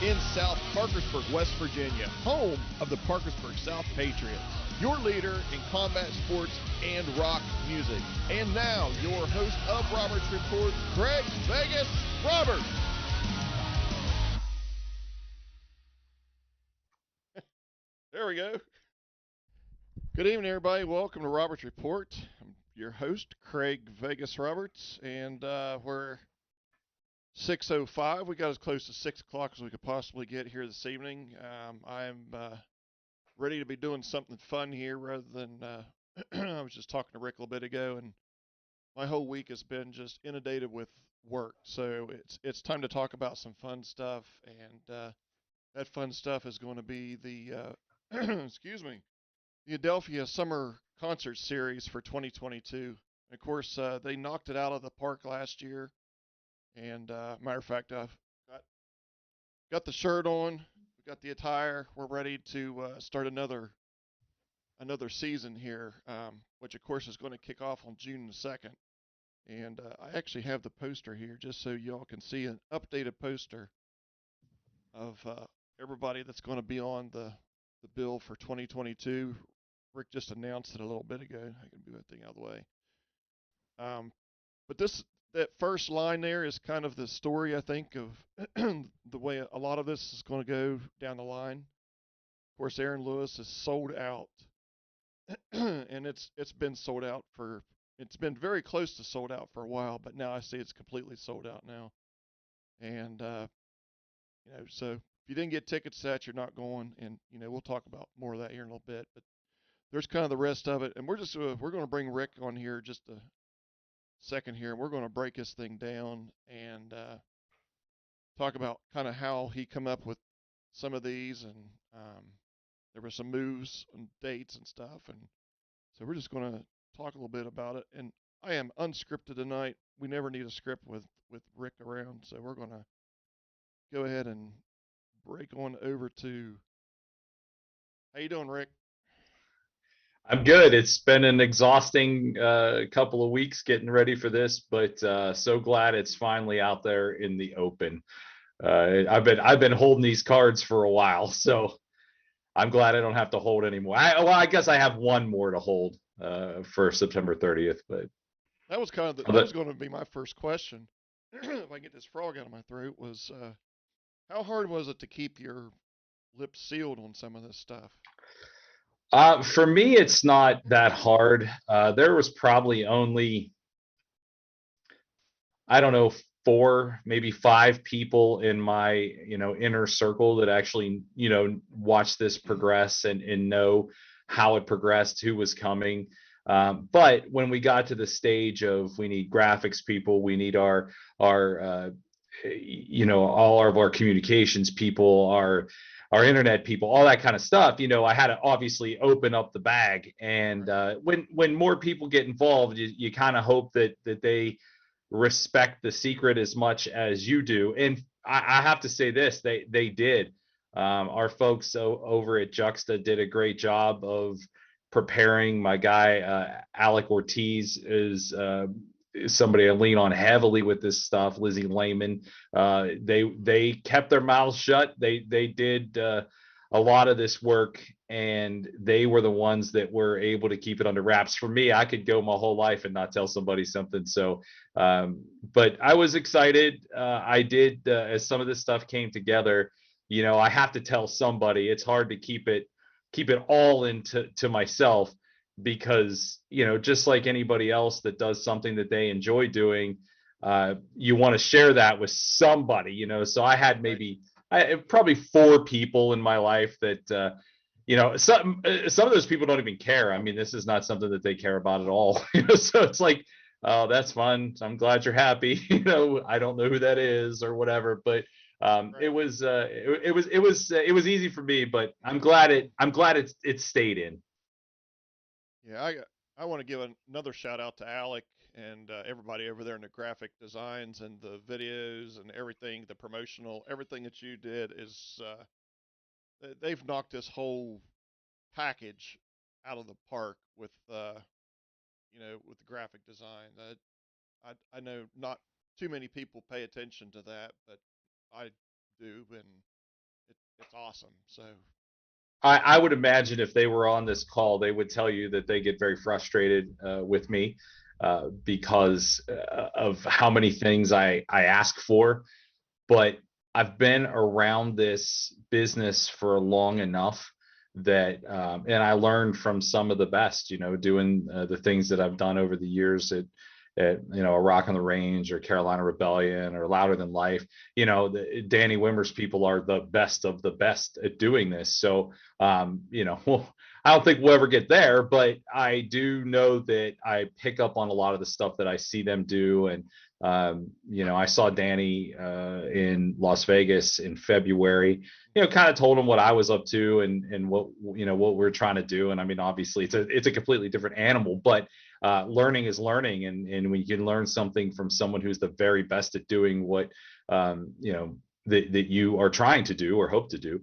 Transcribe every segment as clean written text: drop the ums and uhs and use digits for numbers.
in South Parkersburg, West Virginia, home of the Parkersburg South Patriots, your leader in combat sports and rock music. And now, your host of Roberts Report, Craig Vegas Roberts. There we go. Good evening, everybody. Welcome to Roberts Report. I'm your host, Craig Vegas Roberts, and we're 6:05. We got as close to 6 o'clock as we could possibly get here this evening. I'm ready to be doing something fun here rather than I was just talking to Rick a little bit ago, and my whole week has been just inundated with work. So it's time to talk about some fun stuff, and that fun stuff is going to be the excuse me, the Adelphia Summer Concert Series for 2022. Of course, they knocked it out of the park last year. And matter of fact, I've got the shirt on, we got the attire. We're ready to start another season here, which of course is going to kick off on June the 2nd. And I actually have the poster here just so y'all can see an updated poster of everybody that's going to be on the bill for 2022. Rick just announced it a little bit ago. I can move that thing out of the way. But that first line there is kind of the story, I think, of the way a lot of this is going to go down the line. Of course, Aaron Lewis is sold out, and it's been sold out it's been very close to sold out for a while, but now I see it's completely sold out now. And so if you didn't get tickets to that, you're not going, and we'll talk about more of that here in a little bit. But there's kind of the rest of it, and we're going to bring Rick on here just a second here, and we're going to break this thing down and talk about kind of how he come up with some of these, and there were some moves and dates and stuff, and so we're just going to talk a little bit about it. And I am unscripted tonight. We never need a script with Rick around, so we're going to go ahead and break on over to. How you doing, Rick? I'm good. It's been an exhausting couple of weeks getting ready for this, but so glad it's finally out there in the open. I've been holding these cards for a while, so I'm glad I don't have to hold anymore. I guess I have one more to hold for September 30th, but that was that was going to be my first question. If I can get this frog out of my throat, was how hard was it to keep your lips sealed on some of this stuff? For me, it's not that hard. There was probably only, I don't know, four, maybe five people in my, inner circle that actually, watch this progress and know how it progressed, who was coming. But when we got to the stage of we need graphics people, we need our all of our communications people, our internet people, all that kind of stuff, I had to obviously open up the bag. And when more people get involved, you kind of hope that they respect the secret as much as you do. And I have to say this, they did. Our folks over at Juxta did a great job of preparing. My guy, Alec Ortiz, is somebody I lean on heavily with this stuff. Lizzie Lehman, they kept their mouths shut. They did a lot of this work, and they were the ones that were able to keep it under wraps. For me, I could go my whole life and not tell somebody something. So, but I was excited. I did, as some of this stuff came together, I have to tell somebody. It's hard to keep it all into myself, because just like anybody else that does something that they enjoy doing, you want to share that with somebody. So I had probably four people in my life that some of those people don't even care. I mean, this is not something that they care about at all. So it's like, oh, that's fun, I'm glad you're happy. I don't know who that is or whatever, but right. It was easy for me, but I'm glad it stayed in. Yeah, I want to give another shout out to Alec and everybody over there in the graphic designs and the videos and everything, the promotional, everything that you did is they've knocked this whole package out of the park with with the graphic design. I know not too many people pay attention to that, but I do, and it's awesome. So I would imagine if they were on this call, they would tell you that they get very frustrated with me because of how many things I ask for. But I've been around this business for long enough that, and I learned from some of the best, doing the things that I've done over the years at a Rock on the Range or Carolina Rebellion or Louder Than Life. Danny Wimmer's people are the best of the best at doing this. So, well, I don't think we'll ever get there, but I do know that I pick up on a lot of the stuff that I see them do. And I saw Danny in Las Vegas in February. Kind of told him what I was up to and what we're trying to do. And I mean, obviously, it's a completely different animal, but learning is learning, and when you can learn something from someone who's the very best at doing what that you are trying to do or hope to do,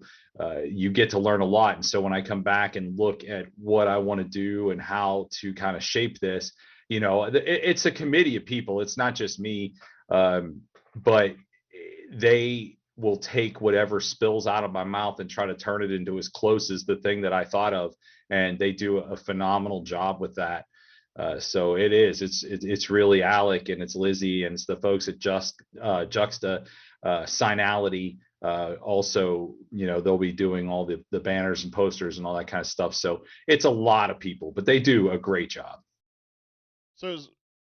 you get to learn a lot. And so when I come back and look at what I want to do and how to kind of shape this, it's a committee of people. It's not just me, but they will take whatever spills out of my mouth and try to turn it into as close as the thing that I thought of, and they do a phenomenal job with that. So it's really Alec, and it's Lizzie, and it's the folks at Juxta, Signality. Also, they'll be doing all the banners and posters and all that kind of stuff. So it's a lot of people, but they do a great job. So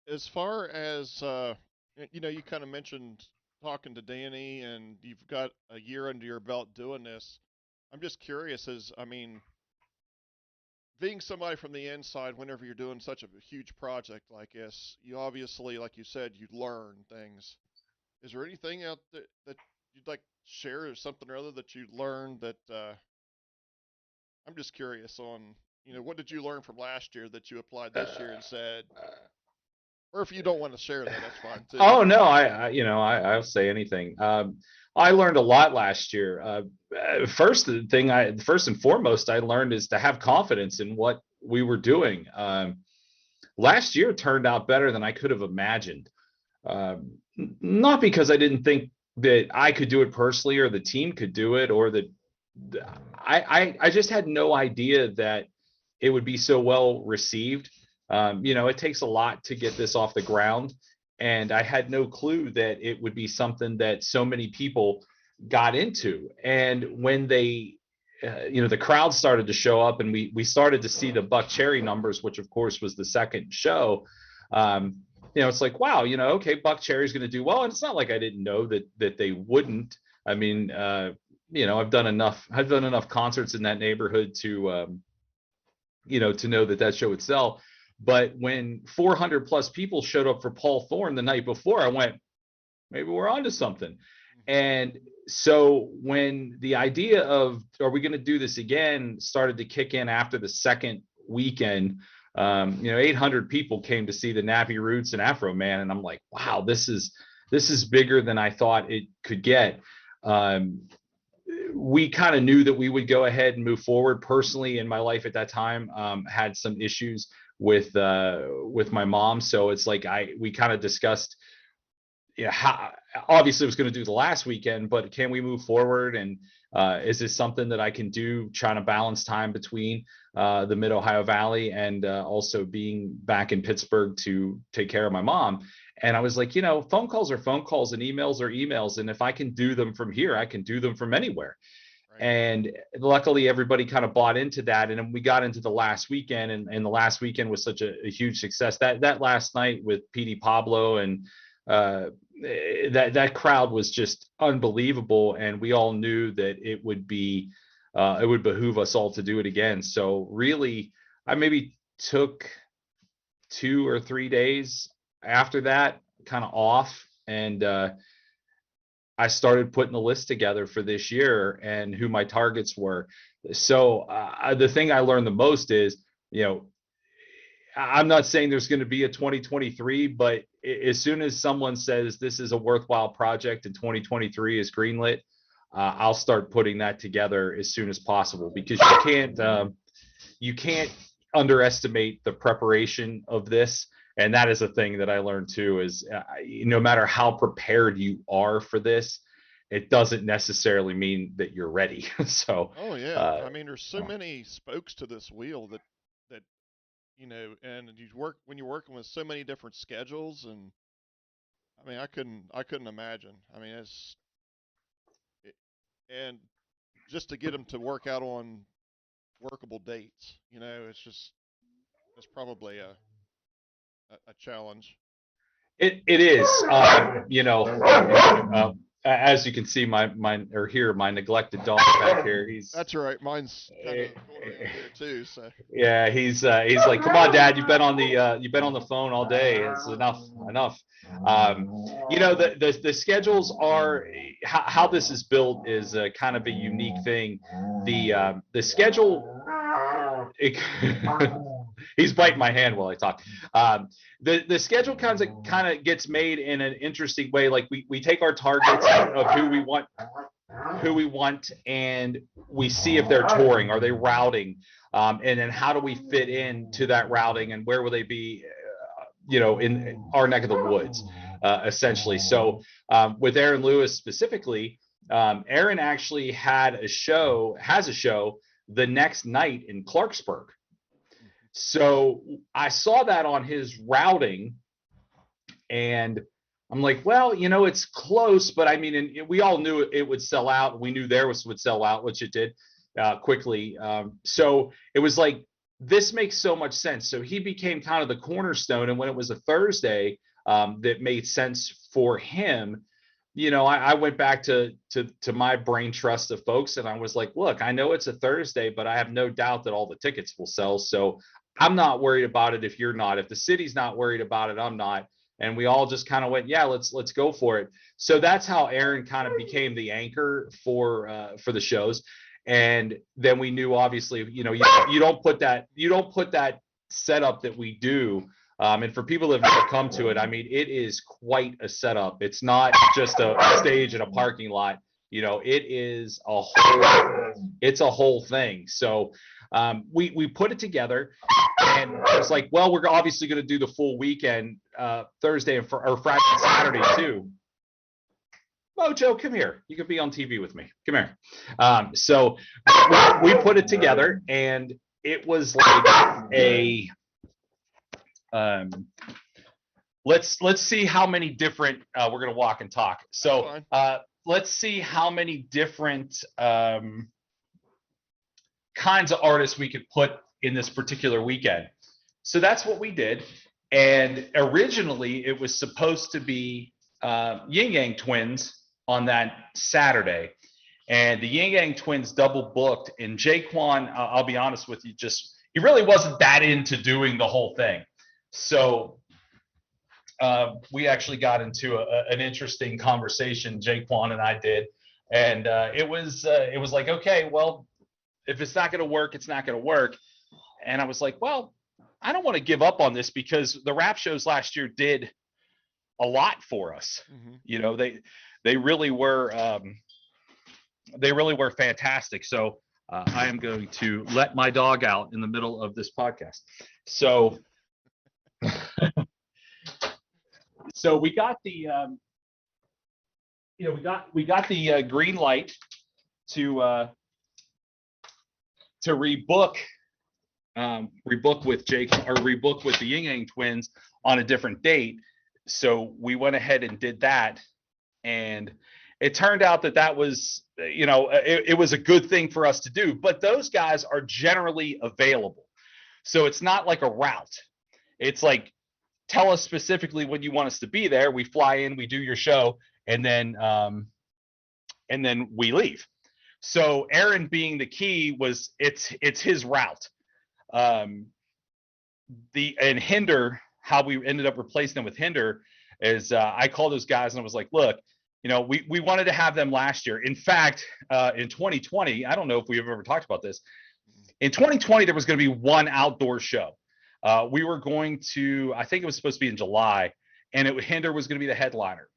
as far as you kind of mentioned talking to Danny, and you've got a year under your belt doing this. I'm just curious, I mean, being somebody from the inside, whenever you're doing such a huge project like this, you obviously, like you said, you learn things. Is there anything out there that you'd like to share, or something or other that you learned that I'm just curious on? What did you learn from last year that you applied this year and said, or if you don't want to share that, that's fine too. Oh no, I'll say anything. I learned a lot last year. First and foremost I learned is to have confidence in what we were doing. Last year turned out better than I could have imagined. Not because I didn't think that I could do it personally or the team could do it, or that I just had no idea that it would be so well received. It takes a lot to get this off the ground, and I had no clue that it would be something that so many people got into. And when the crowd started to show up, and we started to see the Buck Cherry numbers, which of course was the second show. It's like, wow, okay, Buck Cherry's going to do well, and it's not like I didn't know that they wouldn't. I mean, I've done enough concerts in that neighborhood to know that show would sell. But when 400 plus people showed up for Paul Thorne the night before, I went, maybe we're onto something. And so when the idea of, are we going to do this again, started to kick in after the second weekend, 800 people came to see the Nappy Roots and Afro Man. And I'm like, wow, this is bigger than I thought it could get. We kind of knew that we would go ahead and move forward. Personally, in my life at that time, had some issues with my mom. So it's like we kind of discussed, how obviously I was going to do the last weekend, but can we move forward? And is this something that I can do, trying to balance time between the Mid Ohio Valley and also being back in Pittsburgh to take care of my mom? And I was like, phone calls are phone calls and emails are emails. And if I can do them from here, I can do them from anywhere. Right. And luckily everybody kind of bought into that. And then we got into the last weekend, and the last weekend was such a huge success. That last night with PD Pablo and that crowd was just unbelievable. And we all knew that it would behoove us all to do it again. So really, I maybe took 2 or 3 days after that kind of off, and I started putting the list together for this year and who my targets were. So the thing I learned the most is, I'm not saying there's going to be a 2023, but as soon as someone says this is a worthwhile project and 2023 is greenlit, I'll start putting that together as soon as possible, because you can't underestimate the preparation of this. And that is a thing that I learned too, is no matter how prepared you are for this, it doesn't necessarily mean that you're ready. So, Oh yeah. uh, I mean, there's so many spokes to this wheel that and you work when you're working with so many different schedules, and I mean, I couldn't imagine. I mean, it, and just to get them to work out on workable dates, it's probably a challenge. it is, as you can see, or hear my neglected dog back here. That's all right. Mine's kind of going around here too. So Yeah, he's like, come on, Dad, you've been on the phone all day. It's enough. The schedules are how this is built is kind of a unique thing. The schedule. It, he's biting my hand while I talk. The schedule kind of gets made in an interesting way. Like we take our targets of who we want, and we see if they're touring, are they routing, and then how do we fit into that routing, and where will they be, in our neck of the woods, essentially. So with Aaron Lewis specifically, Aaron actually has a show the next night in Clarksburg. So I saw that on his routing, and I'm like, well, it's close, but I mean, and we all knew it would sell out. We knew theirs would sell out, which it did quickly. So it was like, this makes so much sense. So he became kind of the cornerstone. And when it was a Thursday, that made sense for him, I went back to my brain trust of folks, and I was like, look, I know it's a Thursday, but I have no doubt that all the tickets will sell. So I'm not worried about it if you're not. If the city's not worried about it, I'm not. And we all just kind of went, yeah, let's go for it. So that's how Aaron kind of became the anchor for the shows. And then we knew, obviously, you don't put that setup that we do. And for people that have never come to it, I mean, it is quite a setup. It's not just a stage in a parking lot. It's a whole thing. So we put it together, and it's like, well, we're obviously going to do the full weekend, Thursday or Friday and Saturday too. Mojo, come here. You can be on TV with me. Come here. So we put it together, and it was like a let's see how many different we're going to walk and talk. So let's see how many different kinds of artists we could put in this particular weekend. So that's what we did. And originally it was supposed to be Yin Yang Twins on that Saturday. And the Yin Yang Twins double booked, and Jaquan, I'll be honest with you, he really wasn't that into doing the whole thing. So we actually got into an interesting conversation, Jaquan and I did. And it was like, okay, well, if it's not going to work, it's not going to work. And I was like, well, I don't want to give up on this, because the rap shows last year did a lot for us. Mm-hmm. They really were fantastic. So I am going to let my dog out in the middle of this podcast. So so we got the we got the green light to rebook with Jake, or rebook with the Yin Yang Twins on a different date. So we went ahead and did that, and it turned out that was, it was a good thing for us to do. But those guys are generally available, so it's not like a route. It's like, tell us specifically when you want us to be there. We fly in, we do your show, and then we leave. So Aaron being the key it's his route. And Hinder, how we ended up replacing them with Hinder is I called those guys and I was like, look, we wanted to have them last year. In fact, in 2020, I don't know if we've ever talked about this. In 2020, there was going to be one outdoor show. We were going to, I think it was supposed to be in July, and Hinder was going to be the headliner.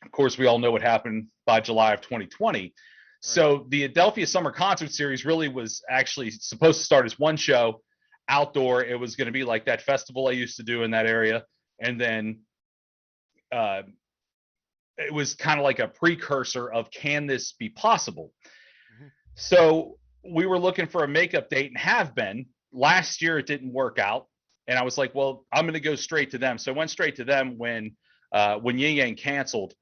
Of course, we all know what happened by July of 2020. Right. So the Adelphia Summer Concert Series really was actually supposed to start as one show outdoor. It was going to be like that festival I used to do in that area. And then it was kind of like a precursor of, can this be possible? Hmm. So we were looking for a makeup date and have been. Last year it didn't work out, and I was like, well, I'm going to go straight to them. So I went straight to them when Yin Yang canceled,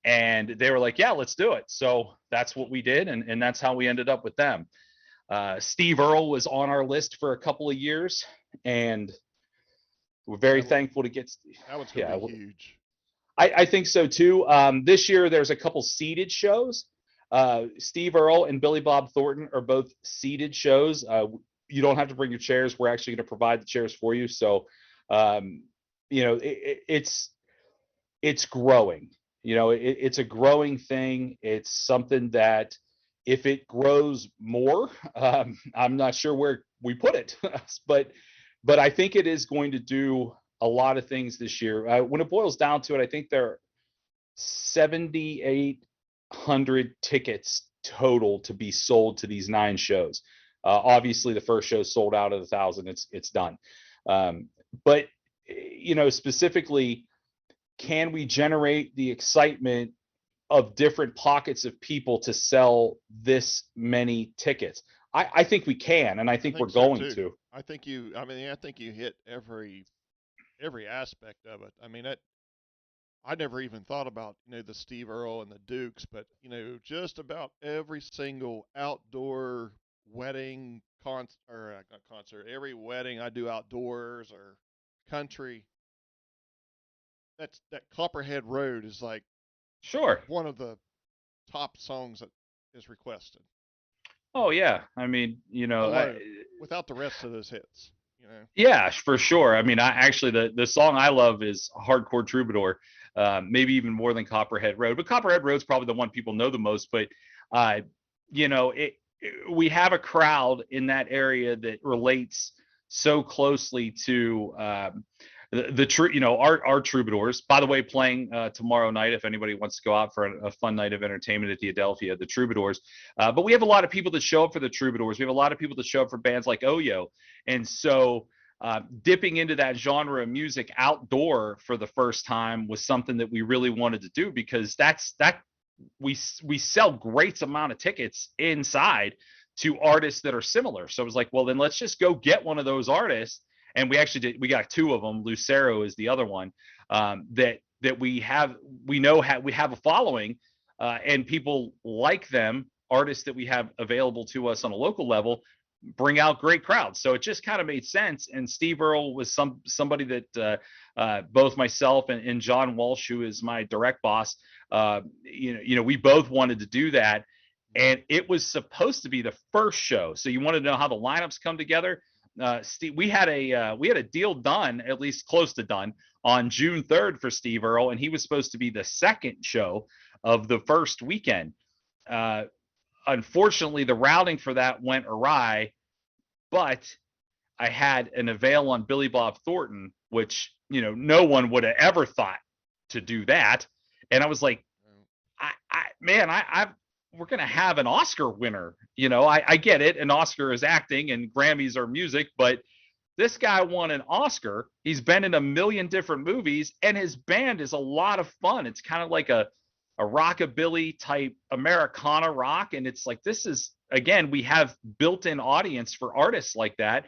and they were like, yeah, let's do it. So that's what we did, and that's how we ended up with them. Steve Earle was on our list for a couple of years, and we're very That thankful to get. that one's going to Yeah, be huge. I think so too. This year there's a couple seated shows. Steve Earle and Billy Bob Thornton are both seated shows. You don't have to bring your chairs. We're actually going to provide the chairs for you. So, um, it's growing. It's a growing thing. It's something that, if it grows more, I'm not sure where we put it, but I think it is going to do a lot of things this year. When it boils down to it, I think there are 7,800 tickets total to be sold to these 9 shows. Obviously, the first show sold out of the 1,000. It's done. But specifically, can we generate the excitement of different pockets of people to sell this many tickets? I think we can, and I I think we're think so going too. to. I think you. I mean, I think you hit every aspect of it. I mean, I never even thought about the Steve Earle and the Dukes, but just about every single outdoor wedding or not concert, every wedding I do outdoors or country, that Copperhead Road is like Sure. one of the top songs that is requested Oh yeah. I mean, alone, without the rest of those hits. You know. yeah, for sure. I mean, I actually, the song I love is Hardcore Troubadour, maybe even more than Copperhead Road. But Copperhead Road's probably the one people know the most. But uh, we have a crowd in that area that relates so closely to the true, our troubadours. By the way, playing tomorrow night, if anybody wants to go out for a fun night of entertainment at the Adelphia, the troubadours. But we have a lot of people that show up for the troubadours. We have a lot of people that show up for bands like Oyo, and so dipping into that genre of music outdoor for the first time was something that we really wanted to do, because we sell great amount of tickets inside to artists that are similar. So it was like, well, then let's just go get one of those artists. And we actually did. We got 2 of them. Lucero is the other one, that we have. We know we have a following, and people like them. Artists that we have available to us on a local level bring out great crowds. So it just kind of made sense. And Steve Earle was somebody that both myself and John Walsh, who is my direct boss, we both wanted to do that. Mm-hmm. And it was supposed to be the first show. So you wanted to know how the lineups come together. Steve, we had a deal done, at least close to done, on June 3rd for Steve Earle, and he was supposed to be the second show of the first weekend. Unfortunately, the routing for that went awry, but I had an avail on Billy Bob Thornton, which no one would have ever thought to do that, and I was like, we're gonna have an Oscar winner. I get it, an Oscar is acting and Grammys are music, but this guy won an Oscar. He's been in a million different movies, and his band is a lot of fun. It's kind of like a rockabilly type Americana rock, and it's like, this is, again, we have built-in audience for artists like that.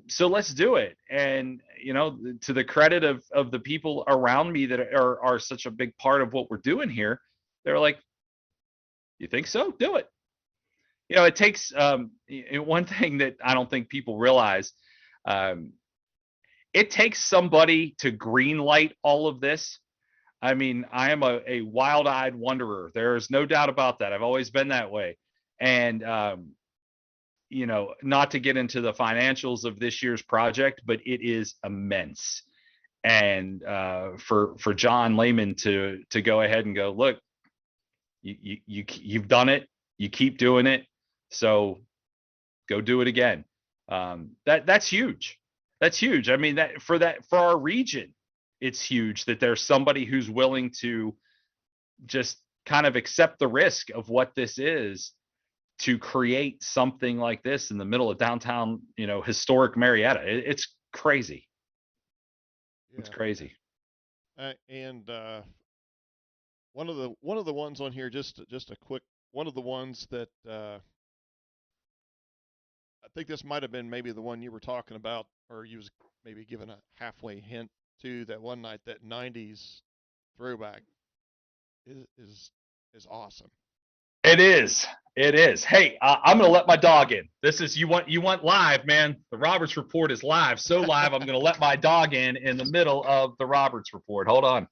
So let's do it. And to the credit of the people around me that are such a big part of what we're doing here, they're like, you think so? Do it. It takes one thing that I don't think people realize. Um, it takes somebody to green light all of this. I mean, I am a wild-eyed wanderer. There is no doubt about that. I've always been that way. And not to get into the financials of this year's project, but it is immense. And for John Lehman to go ahead and go, look, you've done it, you keep doing it, so go do it again. That's huge. That's huge. I mean, for our region, it's huge that there's somebody who's willing to just kind of accept the risk of what this is, to create something like this in the middle of downtown, historic Marietta. It's crazy. It's Yeah. crazy. And one of the ones on here, just a quick one of the ones that I think this might have been maybe the one you were talking about, or you was maybe giving a halfway hint to that one night. That '90s throwback is awesome. It is. It is. Hey, I'm going to let my dog in. This is you want live, man. The Roberts Report is live. So live, I'm going to let my dog in the middle of the Roberts Report. Hold on.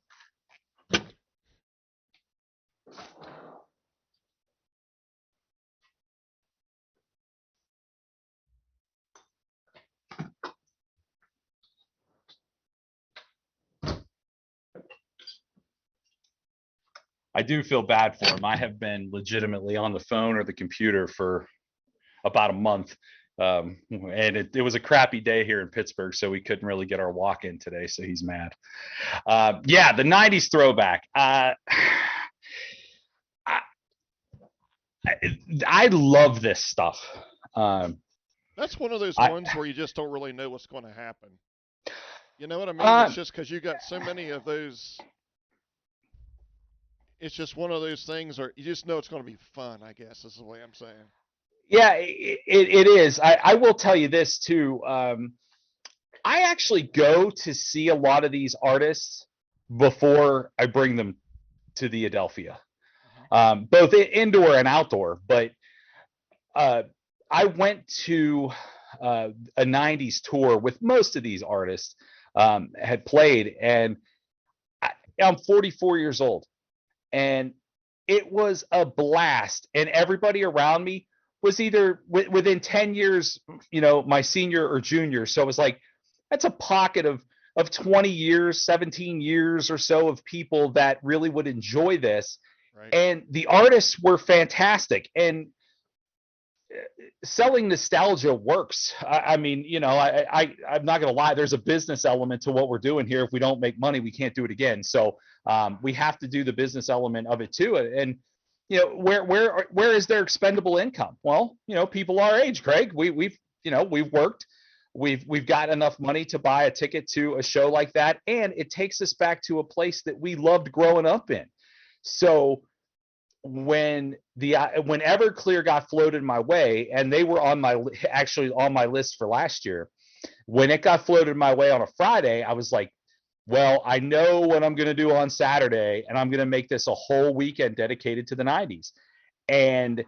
I do feel bad for him. I have been legitimately on the phone or the computer for about a month. And it was a crappy day here in Pittsburgh, so we couldn't really get our walk in today. So he's mad. Yeah, the '90s throwback. I love this stuff. That's one of those I, ones where you just don't really know what's going to happen. You know what I mean? It's uh, just because you got so many of those. It's just one of those things, or you just know it's going to be fun. I guess is the way I'm saying. yeah, it is. I will tell you this too. I actually go to see a lot of these artists before I bring them to the Adelphia, Mm-hmm. both indoor and outdoor. But uh, I went to a '90s tour with most of these artists had played, and I'm 44 years old, and it was a blast. And everybody around me was either within 10 years, my senior or junior. So it was like that's a pocket of 20 years, 17 years or so of people that really would enjoy this. Right. And the artists were fantastic. And selling nostalgia works. I mean, I'm not going to lie. There's a business element to what we're doing here. If we don't make money, we can't do it again. So we have to do the business element of it too. And where is their expendable income? Well, people our age, Craig, we've worked. We've got enough money to buy a ticket to a show like that, and it takes us back to a place that we loved growing up in. So when Everclear got floated my way, and they were actually on my list for last year, when it got floated my way on a Friday, I was like, well, I know what I'm going to do on Saturday, and I'm going to make this a whole weekend dedicated to the '90s. And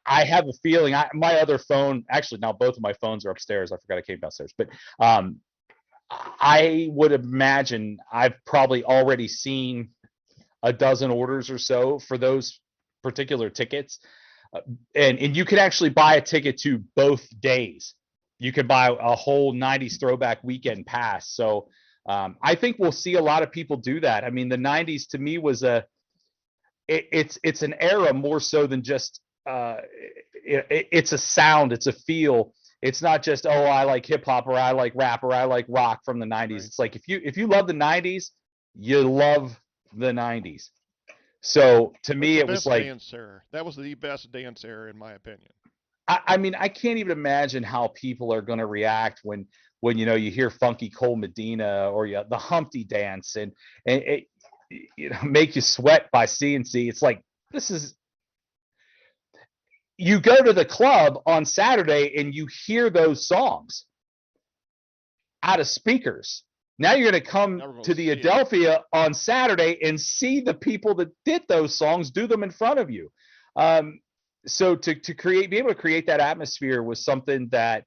I have a feeling my other phone, actually now both of my phones are upstairs. I forgot I came downstairs, but I would imagine I've probably already seen a dozen orders or so for those particular tickets. And you can actually buy a ticket to both days. You can buy a whole '90s throwback weekend pass. So I think we'll see a lot of people do that. I mean, the '90s to me was it's an era more so than just it's a sound, it's a feel. It's not just, oh, I like hip hop or I like rap or I like rock from the '90s. Right. It's like if you love the '90s, you love the '90s. So to That's me, the it was best like, dance era. That was the best dance era, in my opinion. I mean, I can't even imagine how people are going to react when you hear Funky Cole Medina or the Humpty Dance and it, make you sweat by CNC. It's like this is. You go to the club on Saturday and you hear those songs out of speakers. Now you're going to come to the Adelphia on Saturday and see the people that did those songs do them in front of you. So to be able to create that atmosphere was something that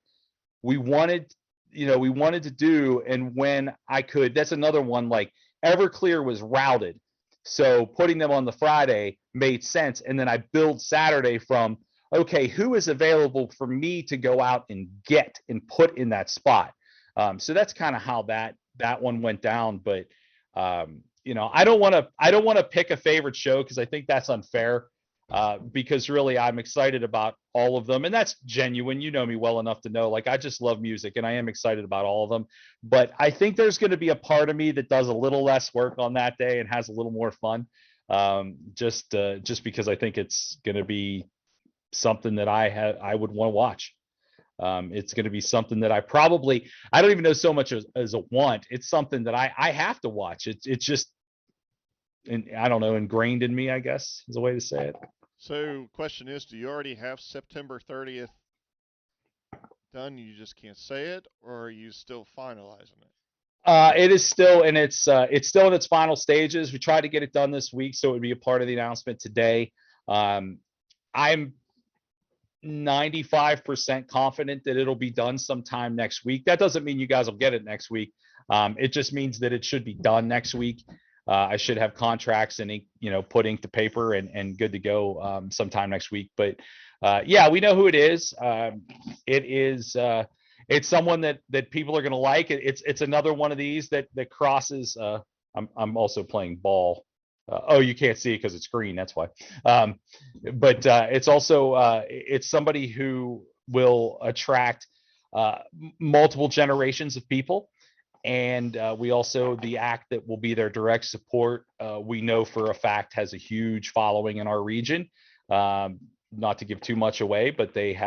we wanted, we wanted to do. And when I could, that's another one, like Everclear was routed. So putting them on the Friday made sense. And then I build Saturday from, okay, who is available for me to go out and get and put in that spot? So that's kind of how that one went down. But I don't want to pick a favorite show because I think that's unfair. Because really I'm excited about all of them, and that's genuine. You know me well enough to know, like, I just love music and I am excited about all of them. But I think there's going to be a part of me that does a little less work on that day and has a little more fun. Just because I think it's going to be something that I would want to watch. It's going to be something that I don't even know so much as a want. It's something that I have to watch. It's just I don't know, ingrained in me, I guess is a way to say it. So, question is, do you already have September 30th done? You just can't say it, or are you still finalizing it? It is still in it's still in its final stages. We tried to get it done this week, so it would be a part of the announcement today. Um, I'm 95% confident that it'll be done sometime next week. That doesn't mean you guys will get it next week. It just means that it should be done next week. I should have contracts and ink, put ink to paper and good to go sometime next week. But yeah, we know who it is. It is it's someone that people are going to like. It's another one of these that crosses. I'm also playing ball. Oh, you can't see it because it's green. That's why. But it's also it's somebody who will attract multiple generations of people. And we also, the act that will be their direct support, we know for a fact has a huge following in our region. Not to give too much away, but they've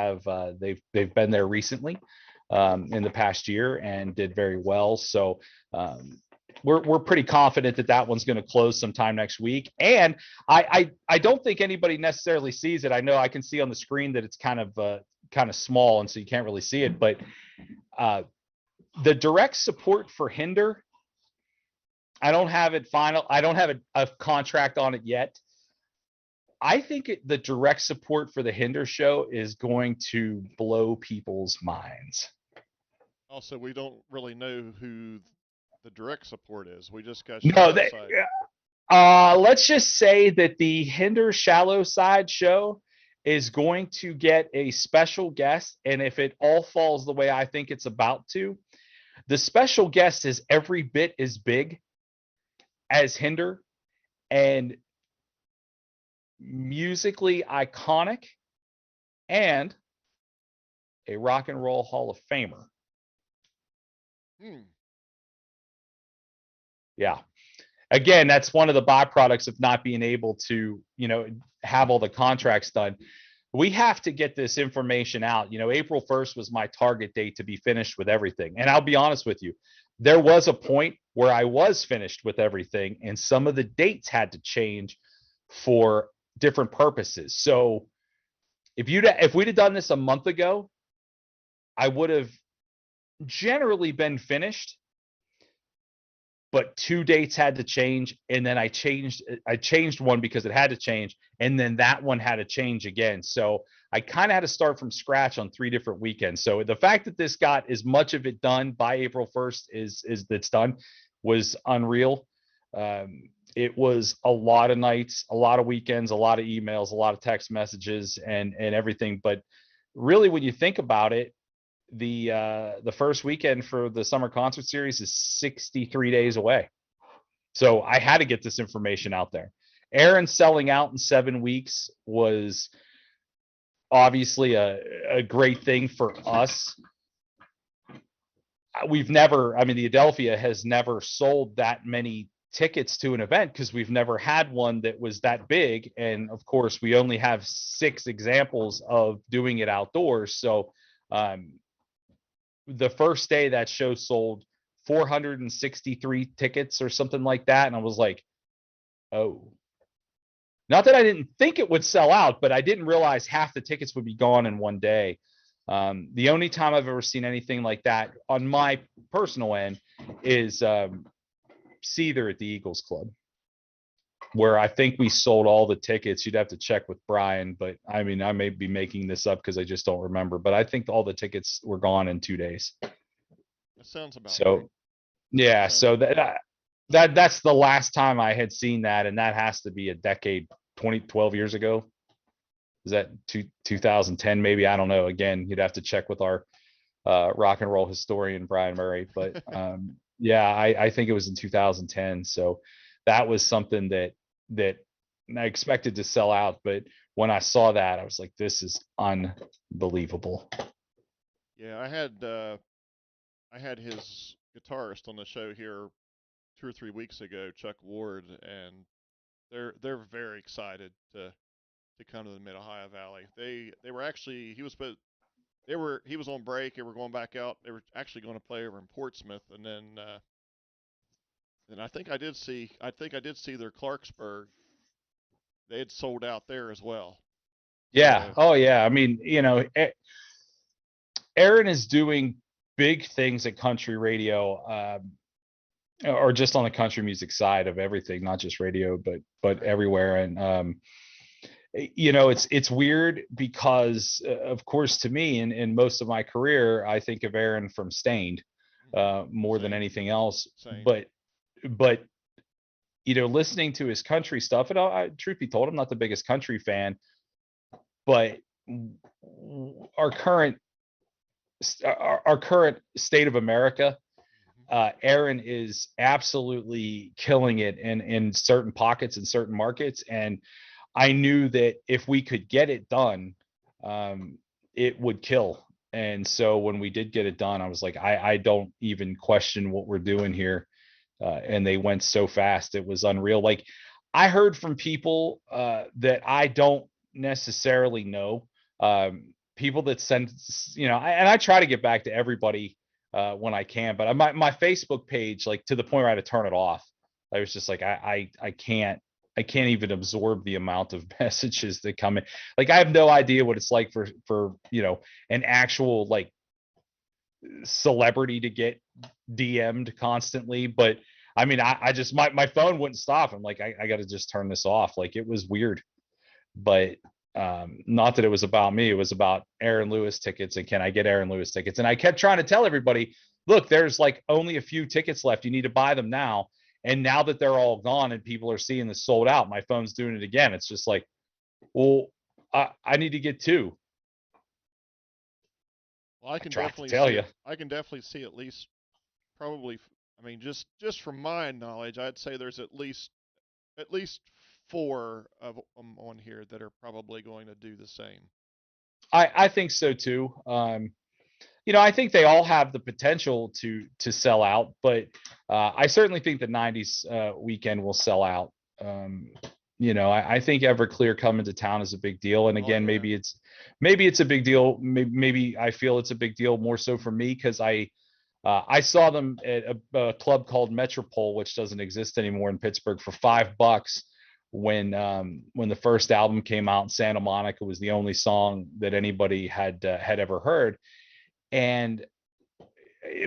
been there recently in the past year and did very well. So we're pretty confident that one's going to close sometime next week. And I don't think anybody necessarily sees it. I know I can see on the screen that it's kind of small, and so you can't really see it. But the direct support for Hinder, I don't have it final. I don't have a contract on it yet. I think the direct support for the Hinder show is going to blow people's minds. Also, we don't really know who the direct support is. We just got No, shallow side. let's just say that the Hinder Shallow Side show is going to get a special guest, and if it all falls the way I think it's about to, the special guest is every bit as big as Hinder and musically iconic and a rock and roll Hall of Famer. Yeah. Again, that's one of the byproducts of not being able to, have all the contracts done. We have to get this information out. April 1st was my target date to be finished with everything. And I'll be honest with you, there was a point where I was finished with everything, and some of the dates had to change for different purposes. So if we'd have done this a month ago, I would have generally been finished, but 2 dates had to change, and then I changed one because it had to change, and then that one had to change again. So I kind of had to start from scratch on 3 different weekends. So the fact that this got as much of it done by April 1st is that's done was unreal. It was a lot of nights, a lot of weekends, a lot of emails, a lot of text messages, and everything. But really, when you think about it, the first weekend for the summer concert series is 63 days away. So I had to get this information out there. Aaron selling out in 7 weeks was obviously a great thing for us. The Adelphia has never sold that many tickets to an event because we've never had one that was that big. And of course, we only have 6 examples of doing it outdoors. So the first day that show sold 463 tickets or something like that. And I was like, oh, not that I didn't think it would sell out, but I didn't realize half the tickets would be gone in one day. The only time I've ever seen anything like that on my personal end is Seether at the Eagles Club, where I think we sold all the tickets. You'd have to check with Brian, but I may be making this up because I just don't remember. But I think all the tickets were gone in 2 days. That sounds about So right. yeah, so that's the last time I had seen that, and that has to be a decade, 12 years ago. Is that 2010 maybe? I don't know. Again, you'd have to check with our rock and roll historian Brian Murray, but yeah, I think it was in 2010. So that was something that I expected to sell out, but when I saw that, I was like, this is unbelievable. Yeah, I had his guitarist on the show here 2 or 3 weeks ago, Chuck Ward, and they're very excited to come to the Mid Ohio Valley. They were actually he was on break. They were going back out. They were actually going to play over in Portsmouth, and then And I think I did see their Clarksburg. They had sold out there as well. Yeah. So Oh yeah. I mean, Aaron is doing big things at country radio, or just on the country music side of everything, not just radio, but right. everywhere. And it's weird because, of course, to me, and most of my career, I think of Aaron from Stained, Hmm. more than Same, anything else. same. But listening to his country stuff, and truth be told, I'm not the biggest country fan, but our current our current state of America, Hmm. Aaron is absolutely killing it in certain pockets and certain markets. And I knew that if we could get it done, um, it would kill. And so when we did get it done, I was like, I don't even question what we're doing here. And they went so fast, it was unreal. Like, I heard from people that I don't necessarily know, people that send, and I try to get back to everybody when I can, but my Facebook page, like, to the point where I had to turn it off. I was just like, I can't even absorb the amount of messages that come in. Like, I have no idea what it's like for an actual, like, celebrity to get DM'd constantly. But I mean, I just, my phone wouldn't stop. I'm like, I got to just turn this off. Like, it was weird. But not that it was about me. It was about Aaron Lewis tickets, and can I get Aaron Lewis tickets? And I kept trying to tell everybody, look, there's like only a few tickets left. You need to buy them now. And now that they're all gone and people are seeing this sold out, my phone's doing it again. It's just like, well, I need to get two. Well, I I can tried to definitely tell see you. it. I can definitely see at least probably. I mean, just from my knowledge, I'd say there's at least four of them on here that are probably going to do the same. I think so too. I think they all have the potential to sell out, but I certainly think the '90s weekend will sell out. Um, I think Everclear coming to town is a big deal, and Oh again, yeah. maybe it's a big deal. Maybe I feel it's a big deal more so for me because I saw them at a club called Metropole, which doesn't exist anymore in Pittsburgh, for $5 when the first album came out. Santa Monica was the only song that anybody had ever heard. And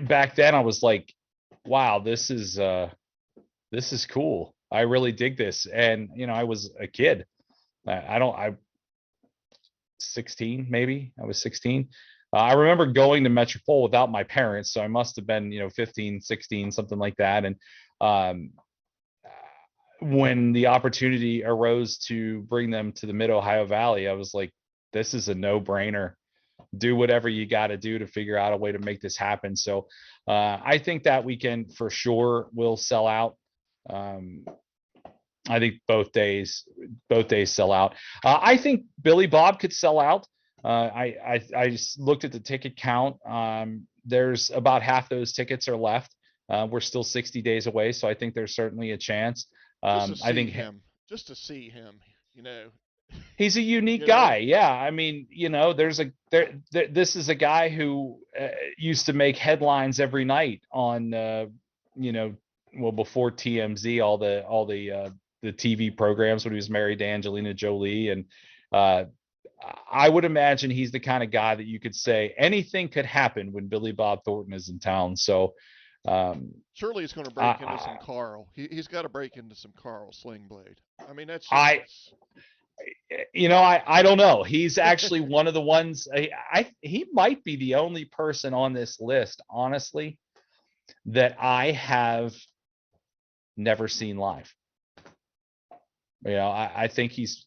back then I was like, wow, this is cool. I really dig this. And I was a kid. I don't I 16, maybe. I was 16. I remember going to Metropole without my parents, so I must have been, 15, 16, something like that. And um, when the opportunity arose to bring them to the Mid Ohio Valley, I was like, this is a no-brainer. Do whatever you got to do to figure out a way to make this happen. So I think that weekend for sure will sell out. Um, I think both days sell out. I think Billy Bob could sell out. I just looked at the ticket count. There's about half those tickets are left. We're still 60 days away, so I think there's certainly a chance. Just to I see think him. Just to see him. You know. he's a unique You know. guy. Yeah, I mean, this is a guy who used to make headlines every night on you know, well, before TMZ, all the TV programs, when he was married to Angelina Jolie. And uh I would imagine he's the kind of guy that you could say anything could happen when Billy Bob Thornton is in town. So um Surely he's going to break into some I Carl. He's got to break into some Carl Sling Blade. I mean, that's just. I I don't know. He's actually one of the ones. He might be the only person on this list, honestly, that I have never seen live. I think he's,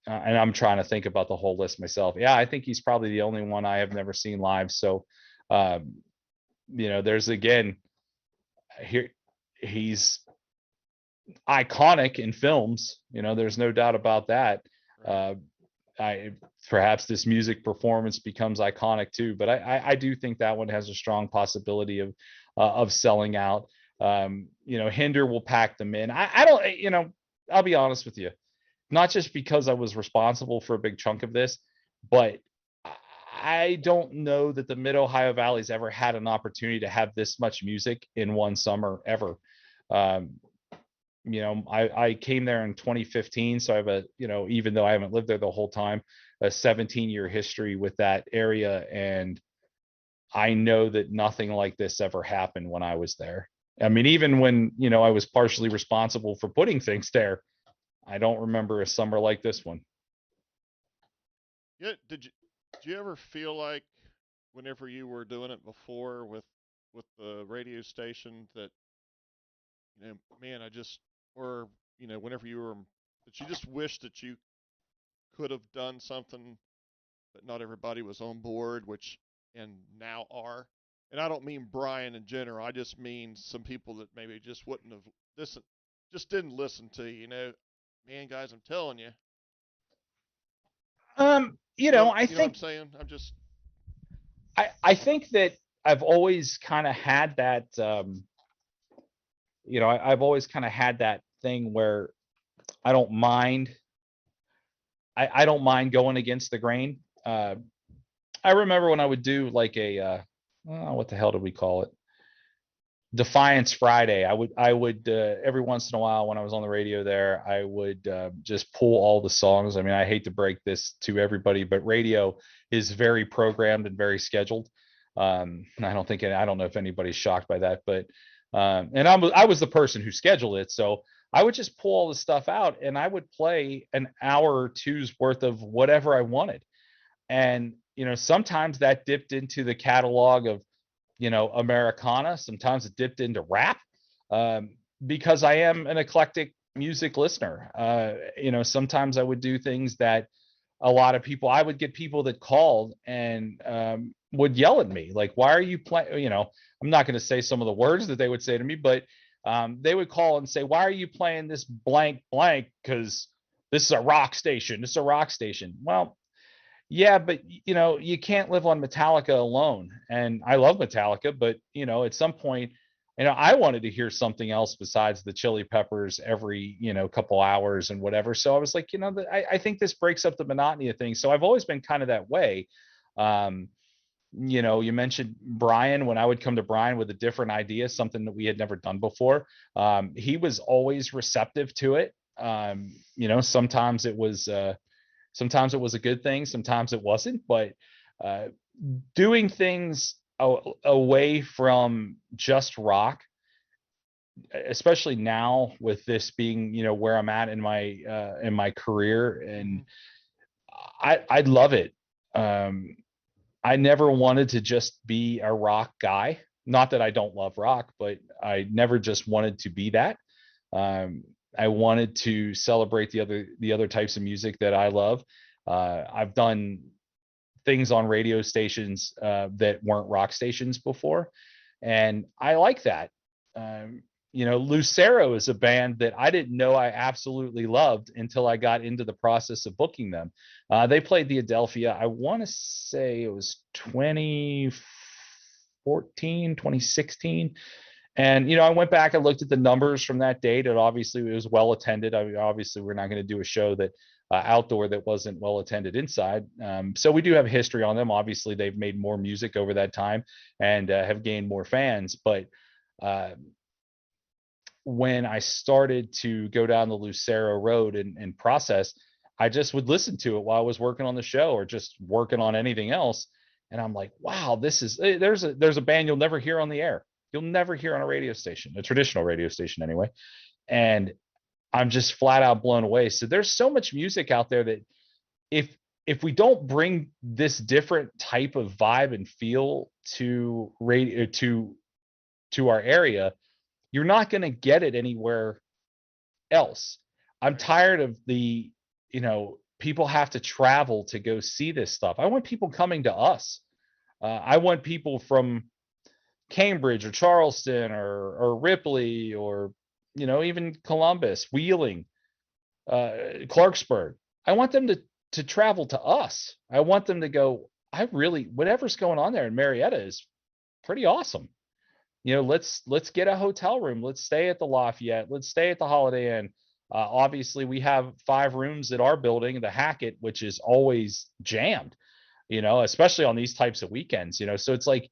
and I'm trying to think about the whole list myself. Yeah, I think he's probably the only one I have never seen live. So, um, there's, again, here, he's iconic in films. There's no doubt about that. Right. Uh, I Perhaps this music performance becomes iconic too, but I do think that one has a strong possibility of selling out. Hinder will pack them in. I don't, I'll be honest with you, not just because I was responsible for a big chunk of this, but I don't know that the Mid Ohio Valley's ever had an opportunity to have this much music in one summer ever. Um, I came there in 2015, so I have a, even though I haven't lived there the whole time, a 17-year history with that area, and I know that nothing like this ever happened when I was there. I mean, even when, I was partially responsible for putting things there, I don't remember a summer like this one. Yeah, did you ever feel like whenever you were doing it before with the radio station that man, I just or whenever you were that you just wish that you could have done something, but not everybody was on board, which and now are. And I don't mean Brian in general. I just mean some people that maybe just wouldn't have listened, just didn't listen to you. Man, guys, I'm telling you. I You know what I'm think saying? I'm just I think that I've always kind of had that I've always kind of had that thing where I don't mind I don't mind going against the grain. I remember when I would do like what the hell did we call it? Defiance Friday. I would every once in a while when I was on the radio there, I would just pull all the songs. I mean, I hate to break this to everybody, but radio is very programmed and very scheduled. I don't know if anybody's shocked by that, but and I was the person who scheduled it, so I would just pull all the stuff out and I would play an hour or two's worth of whatever I wanted. And sometimes that dipped into the catalog of Americana. Sometimes it dipped into rap, because I am an eclectic music listener. Sometimes I would do things that a lot of people, I would get people that called and would yell at me, like, why are you playing? I'm not going to say some of the words that they would say to me, but they would call and say, why are you playing this blank blank? Because this is a rock station. This is a rock station. Well, yeah, but you can't live on Metallica alone. And I love Metallica, but at some point, I wanted to hear something else besides the Chili Peppers every, couple hours and whatever. So I was like, I think this breaks up the monotony of things. So I've always been kind of that way. Um, you mentioned Brian. When I would come to Brian with a different idea, something that we had never done before, he was always receptive to it. Sometimes it was a good thing, sometimes it wasn't, but uh, doing things away from just rock, especially now with this being, where I'm at in my career, and mm-hmm. I love it. Um, I never wanted to just be a rock guy. Not that I don't love rock, but I never just wanted to be that. Um, I wanted to celebrate the other types of music that I love. I've done things on radio stations that weren't rock stations before, and I like that. Lucero is a band that I didn't know I absolutely loved until I got into the process of booking them. They played the Adelphia. I want to say it was 2014, 2016. And I went back and looked at the numbers from that date, and obviously it was well attended. I mean, obviously we're not going to do a show that outdoor that wasn't well attended inside. So we do have history on them. Obviously, they've made more music over that time and have gained more fans. But uh, when I started to go down the Lucero road and process, I just would listen to it while I was working on the show or just working on anything else. And I'm like, wow, there's a band you'll never hear on the air. You'll never hear on a radio station, a traditional radio station anyway. And I'm just flat out blown away. So there's so much music out there that if if we don't bring this different type of vibe and feel to radio to our area, you're not going to get it anywhere else. I'm Right. tired of people have to travel to go see this stuff. I want people coming to us. I want people from Cambridge or Charleston or Ripley or even Columbus, Wheeling, Clarksburg. I want them to travel to us. I want them to go. I really whatever's going on there in Marietta is pretty awesome. Let's get a hotel room. Let's stay at the Lafayette. Let's stay at the Holiday Inn. Obviously, we have 5 rooms at our building, the Hackett, which is always jammed. Especially on these types of weekends. So it's like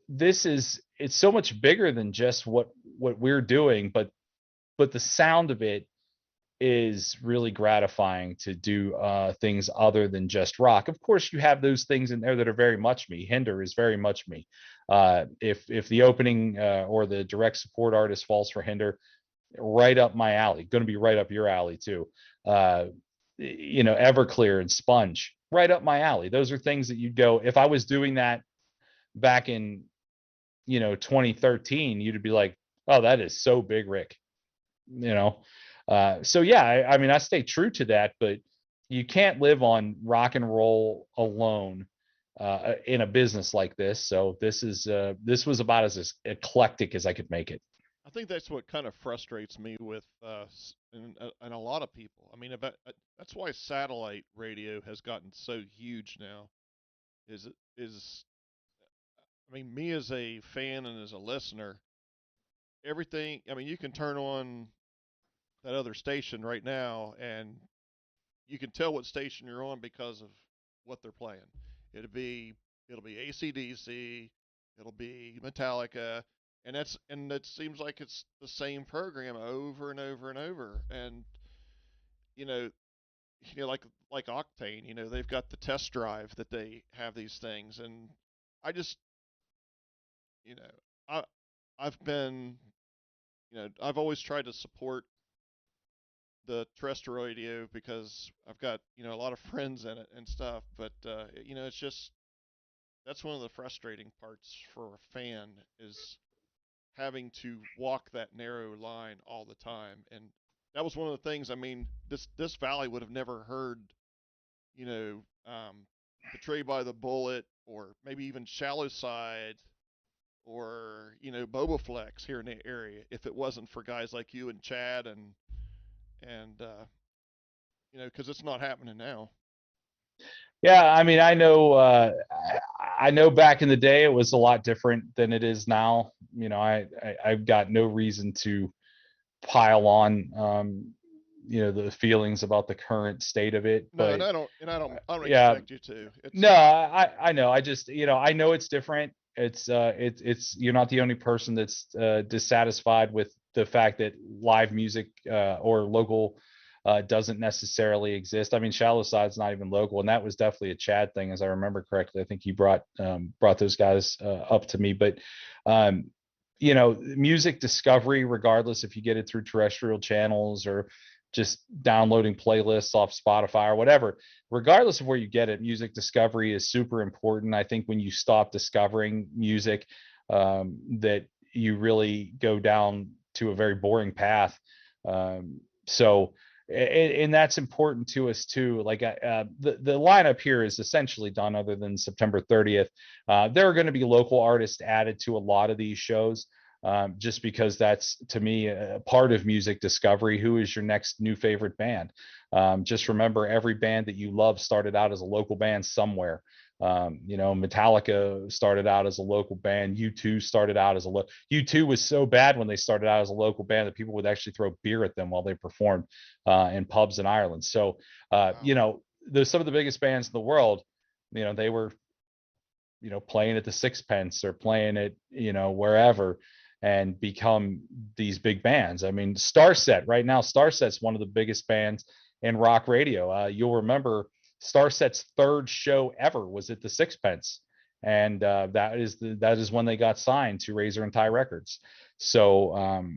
it's so much bigger than just what what we're doing, but the sound of it is really gratifying to do things other than just rock. Of course, you have those things in there that are very much me. Hinder is very much me. If the opening or the direct support artist falls for Hinder, right up my alley. Going to be right up your alley too. Everclear and Sponge, right up my alley. Those are things that you'd go, if I was doing that back in 2013, you'd be like, oh, that is so big, Rick. So yeah, I mean, I stay true to that, but you can't live on rock and roll alone in a business like this. So this was about as eclectic as I could make it. I think that's what kind of frustrates me with and a lot of people. I mean, that's why satellite radio has gotten so huge now. Is I mean, me as a fan and as a listener, everything. I mean, you can turn on that other station right now, and you can tell what station you're on because of what they're playing. It'll be it'll be ACDC, it'll be Metallica, and it seems like it's the same program over and over and over. And you know, like Octane, they've got the test drive that they have these things, and I just you know I I've been I've always tried to support the terrestrial radio because I've got a lot of friends in it and stuff. But it's just that's one of the frustrating parts for a fan is having to walk that narrow line all the time. And that was one of the things. I mean, this valley would have never heard you know Betrayed by the Bullet or maybe even Shallow Side or Boba Flex here in the area if it wasn't for guys like you and Chad and because it's not happening now. Yeah, I mean, I know back in the day it was a lot different than it is now. I've got no reason to pile on the feelings about the current state of it, No, and but I don't yeah, expect you to. no, I know. I just, I know it's different. It's you're not the only person that's dissatisfied with the fact that live music or local doesn't necessarily exist. I mean, Shallow Side's not even local, and that was definitely a Chad thing, as I remember correctly. I think he brought those guys up to me, but um, music discovery, regardless if you get it through terrestrial channels or just downloading playlists off Spotify or whatever, regardless of where you get it, music discovery is super important. I think when you stop discovering music, that you really go down to a very boring path. So, and that's important to us too. Like the lineup here is essentially done, other than September 30th. There are going to be local artists added to a lot of these shows. Just because that's, to me, a part of music discovery. Who is your next new favorite band? Just remember, every band that you love started out as a local band somewhere. Metallica started out as a local band. U2 started out as a U2 was so bad when they started out as a local band that people would actually throw beer at them while they performed in pubs in Ireland. So, Wow. there's some of the biggest bands in the world. They were playing at the Sixpence or playing it wherever, and become these big bands. I mean, Starset right now, Starset's one of the biggest bands in rock radio. You'll remember Starset's third show ever was at the Sixpence, and that is when they got signed to Razor and Tie Records. So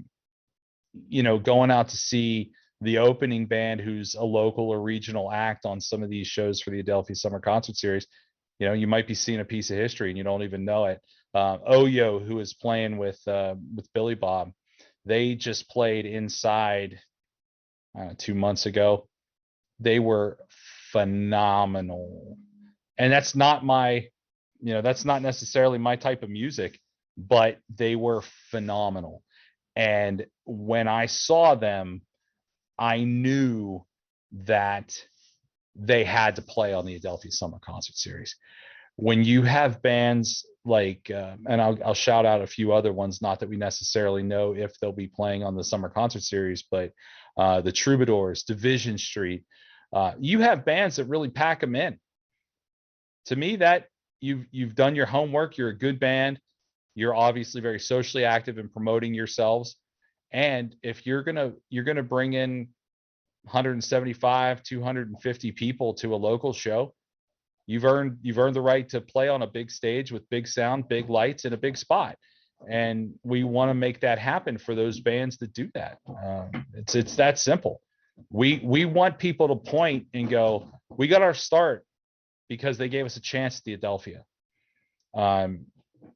going out to see the opening band, who's a local or regional act on some of these shows for the Adelphia Summer Concert Series, you might be seeing a piece of history and you don't even know it. Oyo, who is playing with Billy Bob, they just played inside 2 months ago. They were phenomenal, and that's not necessarily my type of music, but they were phenomenal. And when I saw them, I knew that they had to play on the Adelphia Summer Concert Series. When you have bands like, and I'll shout out a few other ones, not that we necessarily know if they'll be playing on the Summer Concert Series, but the Troubadours, Division Street, you have bands that really pack them in. To me, that you've done your homework. You're a good band. You're obviously very socially active in promoting yourselves. And if you're gonna bring in 175, 250 people to a local show, you've earned the right to play on a big stage with big sound, big lights, and a big spot. And we want to make that happen for those bands that do that. It's that simple. We want people to point and go, we got our start because they gave us a chance at the Adelphia. Um,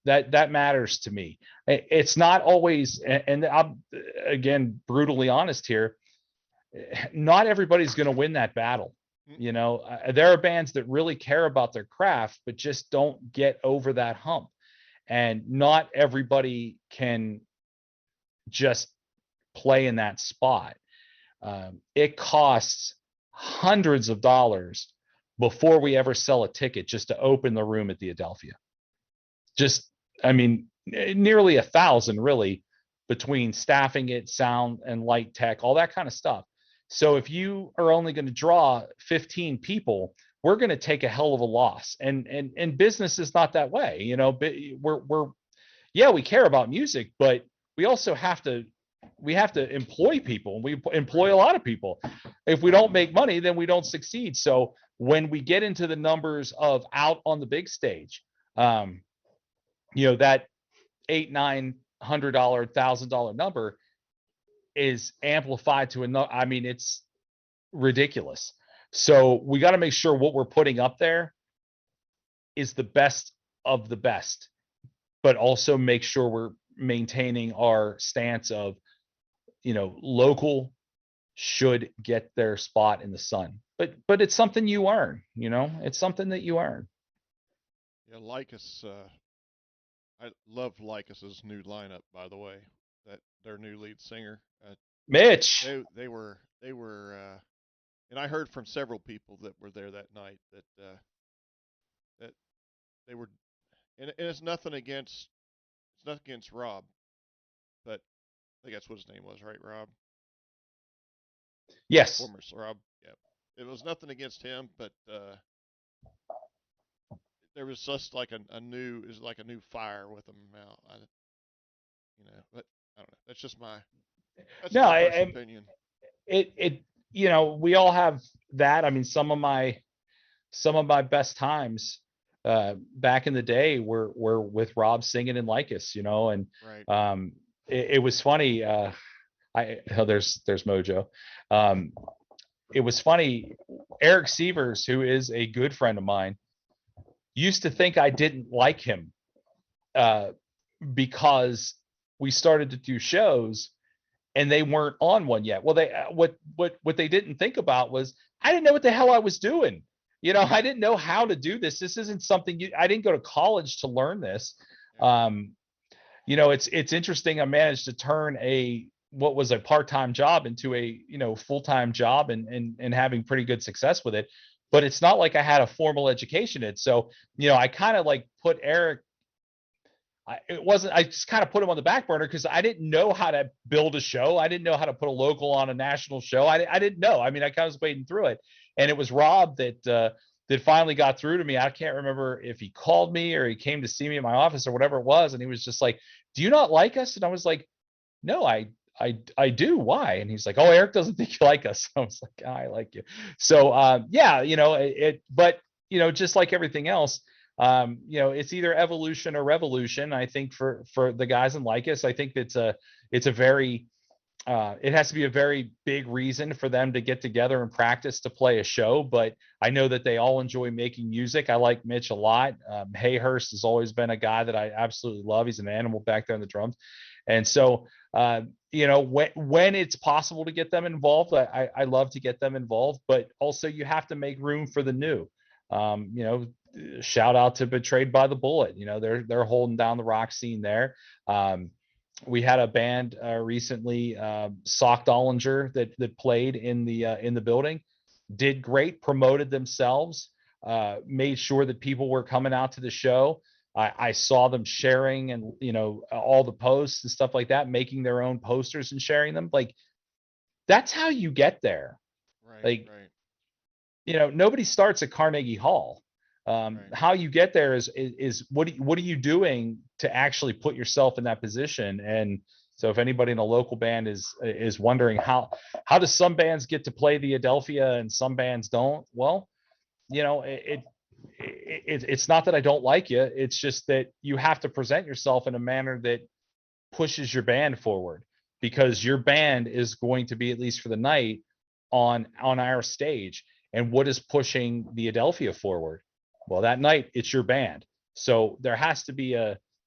that matters to me. It's not always, and I'm again brutally honest here. Not everybody's going to win that battle. You know, there are bands that really care about their craft, but just don't get over that hump. And not everybody can just play in that spot. It costs hundreds of dollars before we ever sell a ticket just to open the room at the Adelphia. Just, I mean, nearly 1,000 really, between staffing it, sound and light tech, all that kind of stuff. So if you are only going to draw 15 people, we're going to take a hell of a loss. And business is not that way. You know, we're yeah, we care about music, but we also have to employ people. We employ a lot of people. If we don't make money, then we don't succeed. So when we get into the numbers of out on the big stage, you know, that $800-900 $1,000 number is amplified to another. I mean, it's ridiculous. So we got to make sure what we're putting up there is the best of the best, but also make sure we're maintaining our stance of, you know, local should get their spot in the sun. But it's something you earn, you know, it's something that you earn. Yeah, Lycus. I love Lycus's new lineup, by the way. That their new lead singer. Mitch. They were, and I heard from several people that were there that night that they were, and it's nothing against Rob, but I think that's what his name was, right, Rob? Yes. Former Rob. Yeah. It was nothing against him, but there was just like a new is like a new fire with him now. But I don't know. That's No, my personal opinion. it you know, we all have that. I mean, some of my best times back in the day were with Rob singing in Lycus, you know, and Right. it was funny. There's Mojo. Um, it was funny. Eric Sievers, who is a good friend of mine, used to think I didn't like him uh, because we started to do shows and they weren't on one yet. Well, they what they didn't think about was I didn't know what the hell I was doing. You know, I didn't know how to do this. This isn't something I didn't go to college to learn this. Yeah. You know, it's interesting. I managed to turn what was a part-time job into a, you know, full-time job and having pretty good success with it. But it's not like I had a formal education in it. So, you know, I kind of like put Eric I just kind of put him on the back burner because I didn't know how to build a show. I didn't know how to put a local on a national show. I didn't know. I mean, I kind of was wading through it, and it was Rob that finally got through to me. I can't remember if he called me or he came to see me in my office or whatever it was, and he was just like, "Do you not like us?" And I was like, "No, I do. Why?" And he's like, "Oh, Eric doesn't think you like us." I was like, oh, "I like you." So yeah, you know, but you know, just like everything else, you know, it's either evolution or revolution. I think for the guys in Lycus, I think it's a very it has to be a very big reason for them to get together and practice to play a show. But I know that they all enjoy making music. I like Mitch a lot. Hayhurst has always been a guy that I absolutely love. He's an animal back there on the drums. And so, you know, when it's possible to get them involved, I love to get them involved. But also, you have to make room for the new. You know, shout out to Betrayed by the Bullet. You know, they're holding down the rock scene there. We had a band recently, Sock Dollinger, that played in the building, did great, promoted themselves, made sure that people were coming out to the show. I saw them sharing and, you know, all the posts and stuff like that, making their own posters and sharing them. Like, that's how you get there. Right. Like, Right. you know, nobody starts at Carnegie Hall. Right. How you get there is what are you doing to actually put yourself in that position? And so if anybody in a local band is wondering how does some bands get to play the Adelphia and some bands don't? Well, it's not that I don't like you. It's just that you have to present yourself in a manner that pushes your band forward, because your band is going to be, at least for the night, on our stage. And what is pushing the Adelphia forward? Well, that night it's your band. So there has to be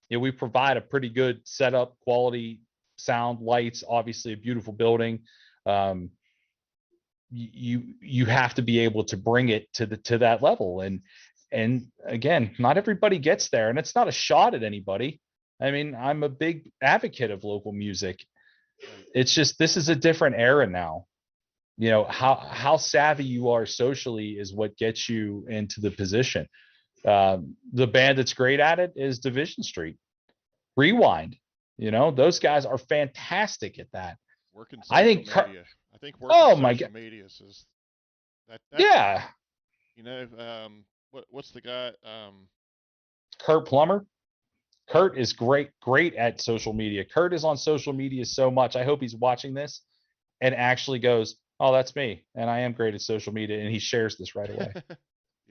we provide a pretty good setup, quality sound, lights, obviously a beautiful building. You have to be able to bring it to that level. And again, not everybody gets there, and it's not a shot at anybody. I mean, I'm a big advocate of local music. Right. It's just, this is a different era now. How savvy you are socially is what gets you into the position. The band that's great at it is Division Street, Rewind. Those guys are fantastic at that. Working I social think media. I think working oh my social god, media is that's yeah. what's the guy Kurt Plummer. Kurt is great at social media. Kurt is on social media so much. I hope he's watching this and actually goes, "Oh, that's me, and I am great at social media," and he shares this right away.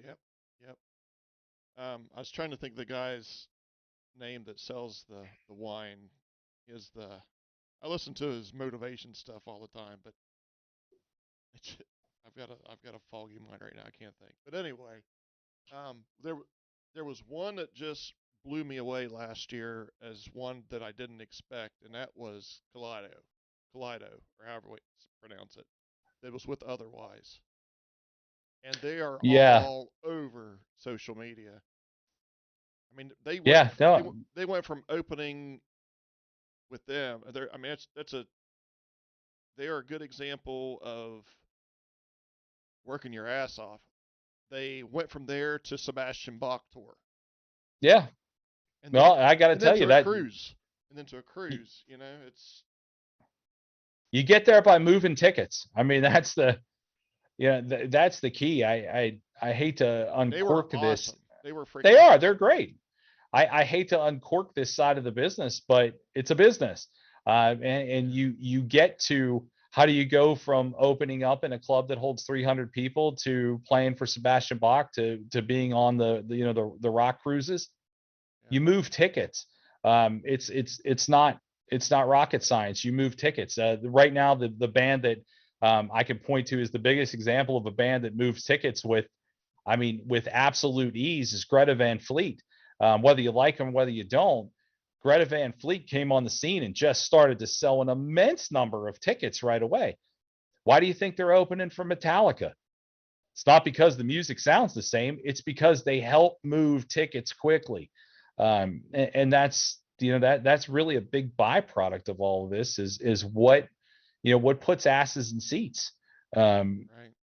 Yep. Yep. I was trying to think of the guy's name that sells the wine. Is the I listen to his motivation stuff all the time, but it's, I've got a foggy mind right now. I can't think. But anyway, um, there there was one that just blew me away last year as one that I didn't expect, and that was Kaleido, or however we pronounce it. That was with Otherwise, and they are Yeah, all over social media. I mean, yeah, no, they went from opening with them. I mean, they are a good example of working your ass off. They went from there to Sebastian Bach tour, yeah. and then Well, I got to and then tell you to a that cruise, and then to a cruise. It's you get there by moving tickets. I mean, that's the key. I hate to they were uncork this. awesome. They were They freaking are. They're awesome. great. I hate to uncork this side of the business, but it's a business. And Yeah, you get to, how do you go from opening up in a club that holds 300 people to playing for Sebastian Bach to being on the rock cruises? yeah, You move tickets. It's not rocket science. You move tickets. Right now, the band that I can point to is the biggest example of a band that moves tickets with absolute ease is Greta Van Fleet. Whether you like them, whether you don't, Greta Van Fleet came on the scene and just started to sell an immense number of tickets right away. Why do you think they're opening for Metallica? It's not because the music sounds the same. It's because they help move tickets quickly. And that's really a big byproduct of all of this is what puts asses in seats. Um, right.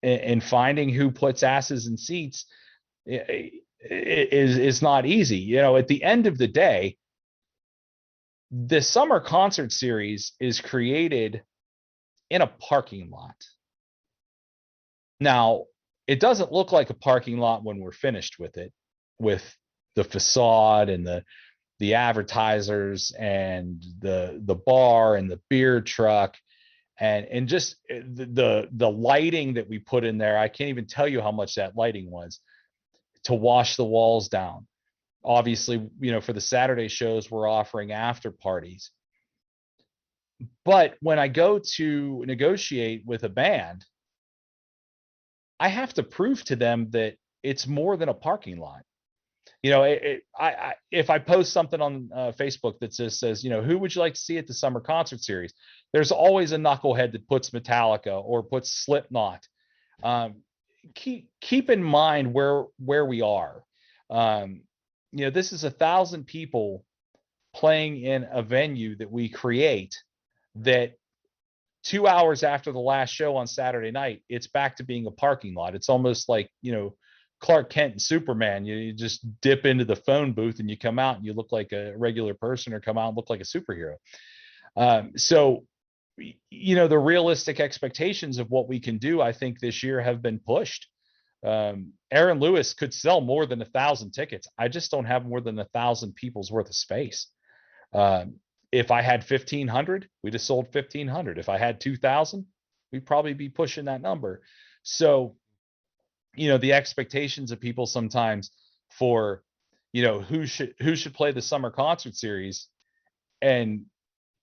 and finding who puts asses in seats is not easy. At the end of the day, the summer concert series is created in a parking lot. Now, it doesn't look like a parking lot when we're finished with it, with the facade and the advertisers and the bar and the beer truck and just the lighting that we put in there. I can't even tell you how much that lighting was to wash the walls down. Obviously, for the Saturday shows, we're offering after parties. But when I go to negotiate with a band, I have to prove to them that it's more than a parking lot. If I post something on Facebook that says, who would you like to see at the summer concert series? There's always a knucklehead that puts Metallica or puts Slipknot. Um, keep in mind where we are. This is 1,000 people playing in a venue that we create, Right. that 2 hours after the last show on Saturday night, it's back to being a parking lot. It's almost like, Clark Kent and Superman. You just dip into the phone booth and you come out and you look like a regular person, or come out and look like a superhero. So, the realistic expectations of what we can do, I think this year have been pushed. Aaron Lewis could sell more than 1,000 tickets. I just don't have more than 1,000 people's worth of space. If I had 1,500, we'd have sold 1,500. If I had 2,000, we'd probably be pushing that number. So, the expectations of people sometimes for, who should play the summer concert series, and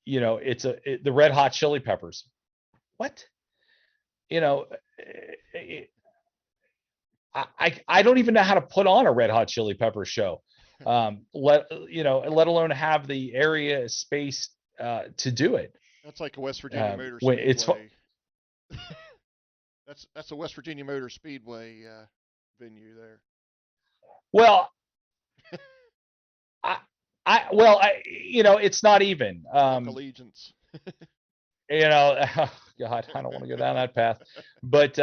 the Red Hot Chili Peppers. What? You know, I don't even know how to put on a Red Hot Chili Peppers show. Let alone have the area space to do it. That's like a West Virginia Motor It's Speedway. That's a West Virginia Motor Speedway venue there. Well, it's not even. Rock Allegiance. Oh, God, I don't want to go down that path. But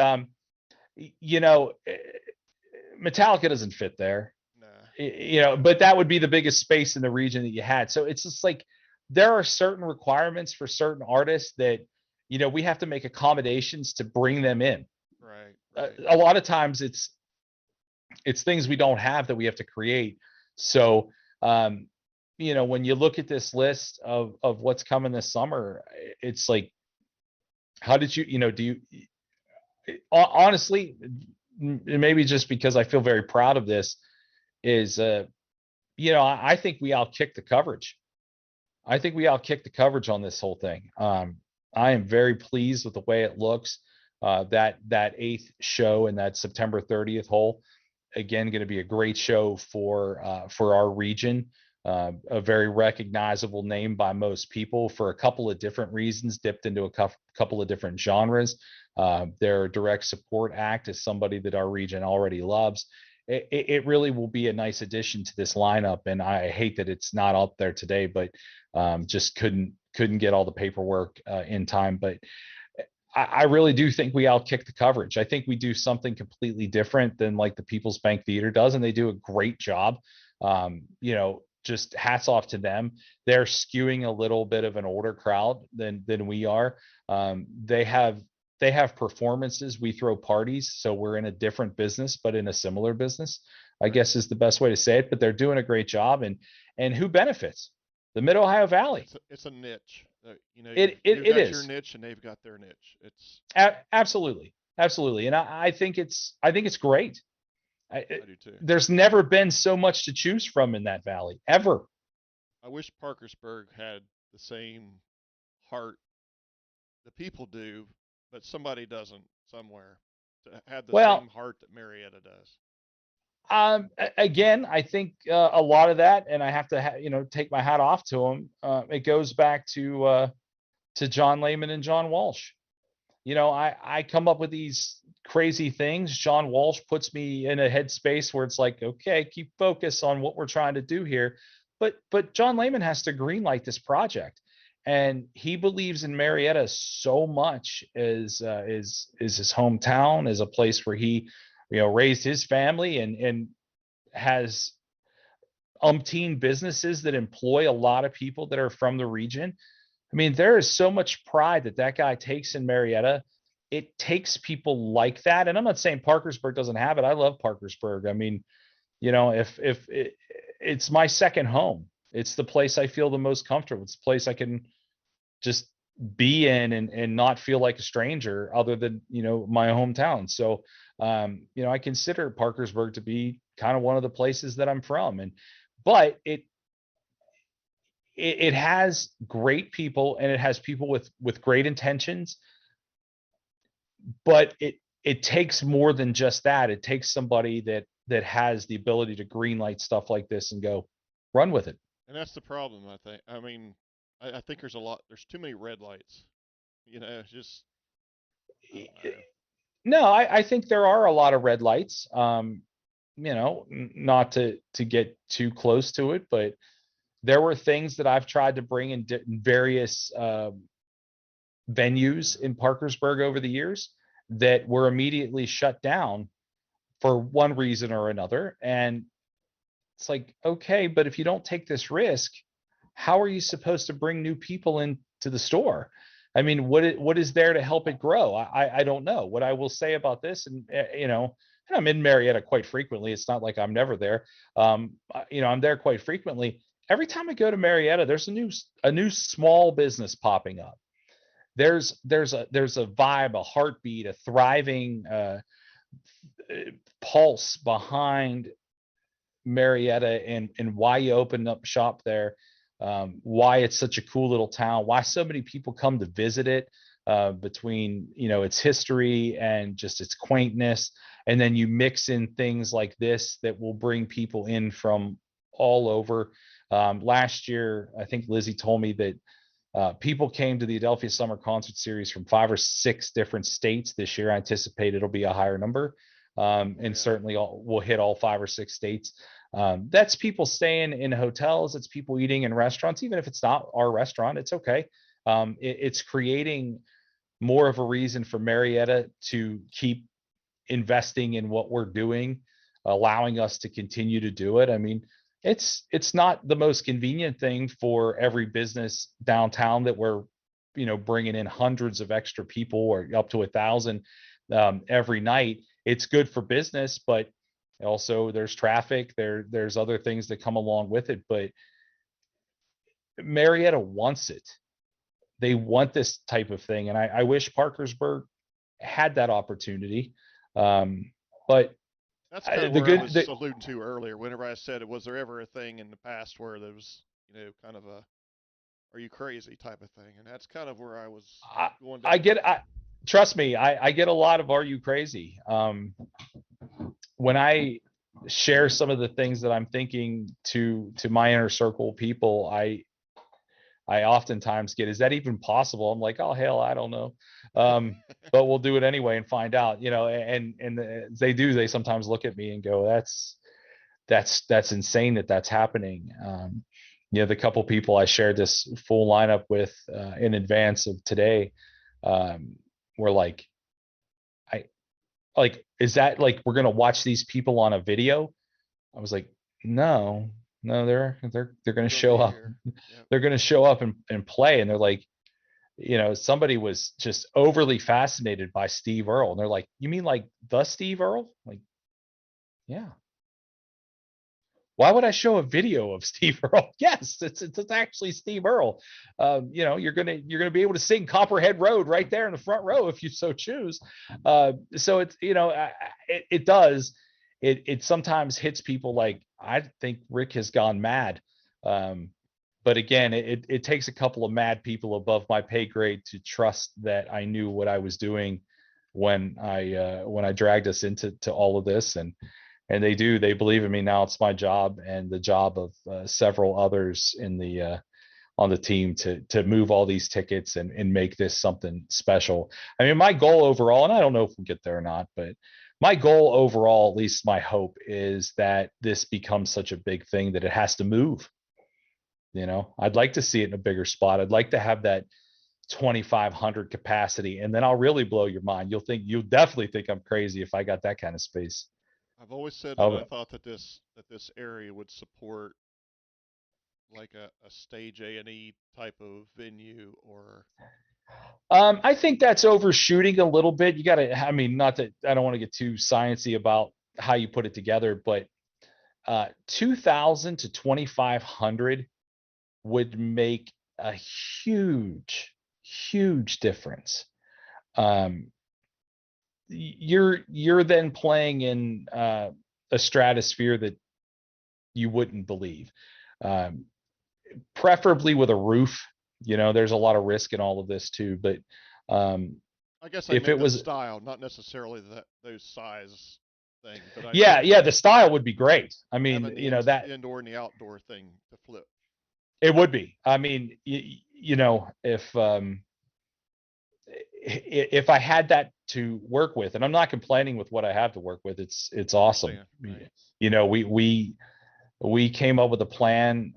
Metallica doesn't fit there. Nah. But that would be the biggest space in the region that you had. So it's just like there are certain requirements for certain artists that we have to make accommodations to bring them in. Right. A lot of times it's things we don't have that we have to create. So when you look at this list of what's coming this summer, it's like, how did honestly, maybe just because I feel very proud of this, is I think we outkicked the coverage. I think we outkicked the coverage on this whole thing. I am very pleased with the way it looks. That 8th show and that September 30th hole, again, going to be a great show for our region. A very recognizable name by most people for a couple of different reasons, dipped into a couple of different genres. Their direct support act is somebody that our region already loves. It really will be a nice addition to this lineup, and I hate that it's not up there today, but just couldn't get all the paperwork in time. But I really do think we outkick the coverage. I think we do something completely different than like the People's Bank Theater does, and they do a great job. Just hats off to them. They're skewing a little bit of an older crowd than we are. They have performances. We throw parties, so we're in a different business, but in a similar business, I guess is the best way to say it. But they're doing a great job, and who benefits? The Mid Ohio Valley. It's a niche. You've it got is your niche, and they've got their niche. It's absolutely, and I think it's great. I do too. There's never been so much to choose from in that valley ever. I wish Parkersburg had the same heart the people do, but somebody doesn't somewhere to have the same heart that Marietta does. Again, I think a lot of that, and I have to take my hat off to them. It goes back to John Lehman and John Walsh. I come up with these crazy things. John Walsh puts me in a headspace where it's like, okay, keep focus on what we're trying to do here. But John Lehman has to greenlight this project, and he believes in Marietta so much as his hometown, as a place where he raised his family and has umpteen businesses that employ a lot of people that are from the region. I mean, there is so much pride that guy takes in Marietta. It takes people like that. And I'm not saying Parkersburg doesn't have it. I love Parkersburg. I mean, if it's my second home, it's the place I feel the most comfortable. It's the place I can just be in and not feel like a stranger other than, my hometown. So, I consider Parkersburg to be kind of one of the places that I'm from. But it has great people, and it has people with great intentions, but it takes more than just that. It takes somebody that has the ability to greenlight stuff like this and go run with it. And that's the problem, I think. I mean, I think there's too many red lights. It's just. No, I think there are a lot of red lights. Not to get too close to it, but there were things that I've tried to bring in various venues in Parkersburg over the years that were immediately shut down for one reason or another. And it's like, okay, but if you don't take this risk, how are you supposed to bring new people into the store? I mean, what is there to help it grow? I don't know. What I will say about this, and and I'm in Marietta quite frequently. It's not like I'm never there. I'm there quite frequently. Every time I go to Marietta, there's a new small business popping up. There's a vibe, a heartbeat, a thriving pulse behind Marietta, and why you opened up shop there, why it's such a cool little town, why so many people come to visit it, between its history and just its quaintness, and then you mix in things like this that will bring people in from all over. Last year, I think Lizzie told me that people came to the Adelphia Summer Concert Series from 5 or 6 different states. This year, I anticipate it'll be a higher number, Oh and yeah. certainly we'll hit all 5 or 6 states. That's people staying in hotels. It's people eating in restaurants, even if it's not our restaurant. It's okay. It's creating more of a reason for Marietta to keep investing in what we're doing, allowing us to continue to do it. I mean, it's not the most convenient thing for every business downtown that we're bringing in hundreds of extra people or up to 1,000 every night. It's good for business, but also there's traffic. There's other things that come along with it. But Marietta wants it. They want this type of thing, and I wish Parkersburg had that opportunity. But That's kind of the where I good, was alluding to earlier. Whenever I said, was there ever a thing in the past where there was, kind of a "Are you crazy?" type of thing, and that's kind of where I was I, going I down with get, it. trust me, I get a lot of "Are you crazy?" When I share some of the things that I'm thinking to my inner circle of people, I oftentimes get, "Is that even possible?" I'm like, "Oh hell, I don't know," but we'll do it anyway and find out. And they do. They sometimes look at me and go, "That's insane that that's happening." The couple people I shared this full lineup with in advance of today, were like, "I like, is that like we're gonna watch these people on a video?" I was like, "No, no, they're gonna They're going to show be up. here. Yep. They're gonna show up and play." And they're like, somebody was just overly fascinated by Steve Earle, and they're like, "You mean like the Steve Earle?" Like, yeah. Why would I show a video of Steve Earle? Yes, it's actually Steve Earle. You're gonna be able to sing Copperhead Road right there in the front row if you so choose. So it's it does. It sometimes hits people like, I think Rick has gone mad. Um, but again, it takes a couple of mad people above my pay grade to trust that I knew what I was doing when I dragged us into all of this. And they believe in me now. It's my job and the job of several others in the on the team to move all these tickets and make this something special. I mean, my goal overall, and I don't know if we'll get there or not, but my goal overall, at least my hope, is that this becomes such a big thing that it has to move. I'd like to see it in a bigger spot. I'd like to have that 2,500 capacity, and then I'll really blow your mind. You'll definitely think I'm crazy if I got that kind of space. I've always said that I I'll, thought that this area would support like a stage A&E type of venue, or I think that's overshooting a little bit. You got to, I mean, not that I don't want to get too sciencey about how you put it together, but 2,000 to 2,500 would make a huge, huge difference. Um, you're then playing in a stratosphere that you wouldn't believe. Um, Preferably with a roof. There's a lot of risk in all of this too, but um, I guess I if meant it the was, style, not necessarily those size things, but I yeah, meant yeah, the style would be great. I mean, having the that indoor and the outdoor thing to flip. it would be. I mean, if I had that to work with, and I'm not complaining with what I have to work with, it's I awesome. understand, right? We came up with a plan,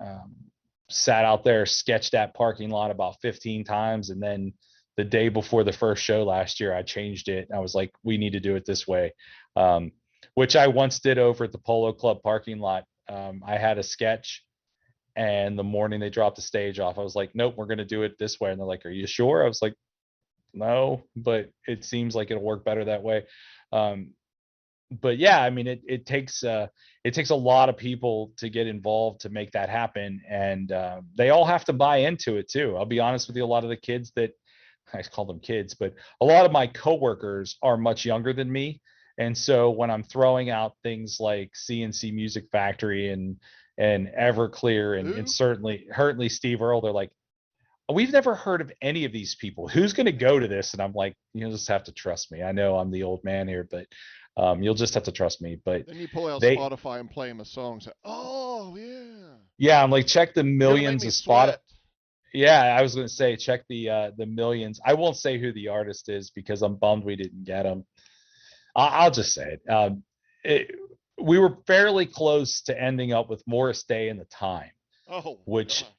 sat out there, sketched that parking lot about 15 times, and then the day before the first show last year, I changed it. I was like, we need to do it this way, um, which I once did over at the Polo Club parking lot. I had a sketch, and the morning they dropped the stage off, I was like, nope, we're going to do it this way. And they're like, are you sure? I was like, no, but it seems like it'll work better that way. Um, but yeah, I mean, it takes a lot of people to get involved to make that happen, and they all have to buy into it too. I'll be honest with you, a lot of the kids that I call them kids, but a lot of my coworkers are much younger than me, and so when I'm throwing out things like CNC Music Factory and Everclear and Who? certainly Steve Earle, they're like, we've never heard of any of these people. Who's going to go to this? And I'm like, you'll just have to trust me. I know I'm the old man here, but you'll just have to trust me. But Then you pull out they, Spotify and play him a song. Say, oh yeah, yeah, I'm like, check the you're gonna make millions me of spot. sweat. Yeah, I was going to say, check the millions. I won't say who the artist is because I'm bummed we didn't get him. I'll just say it. it. We were fairly close to ending up with Morris Day and the Time, Oh which, god.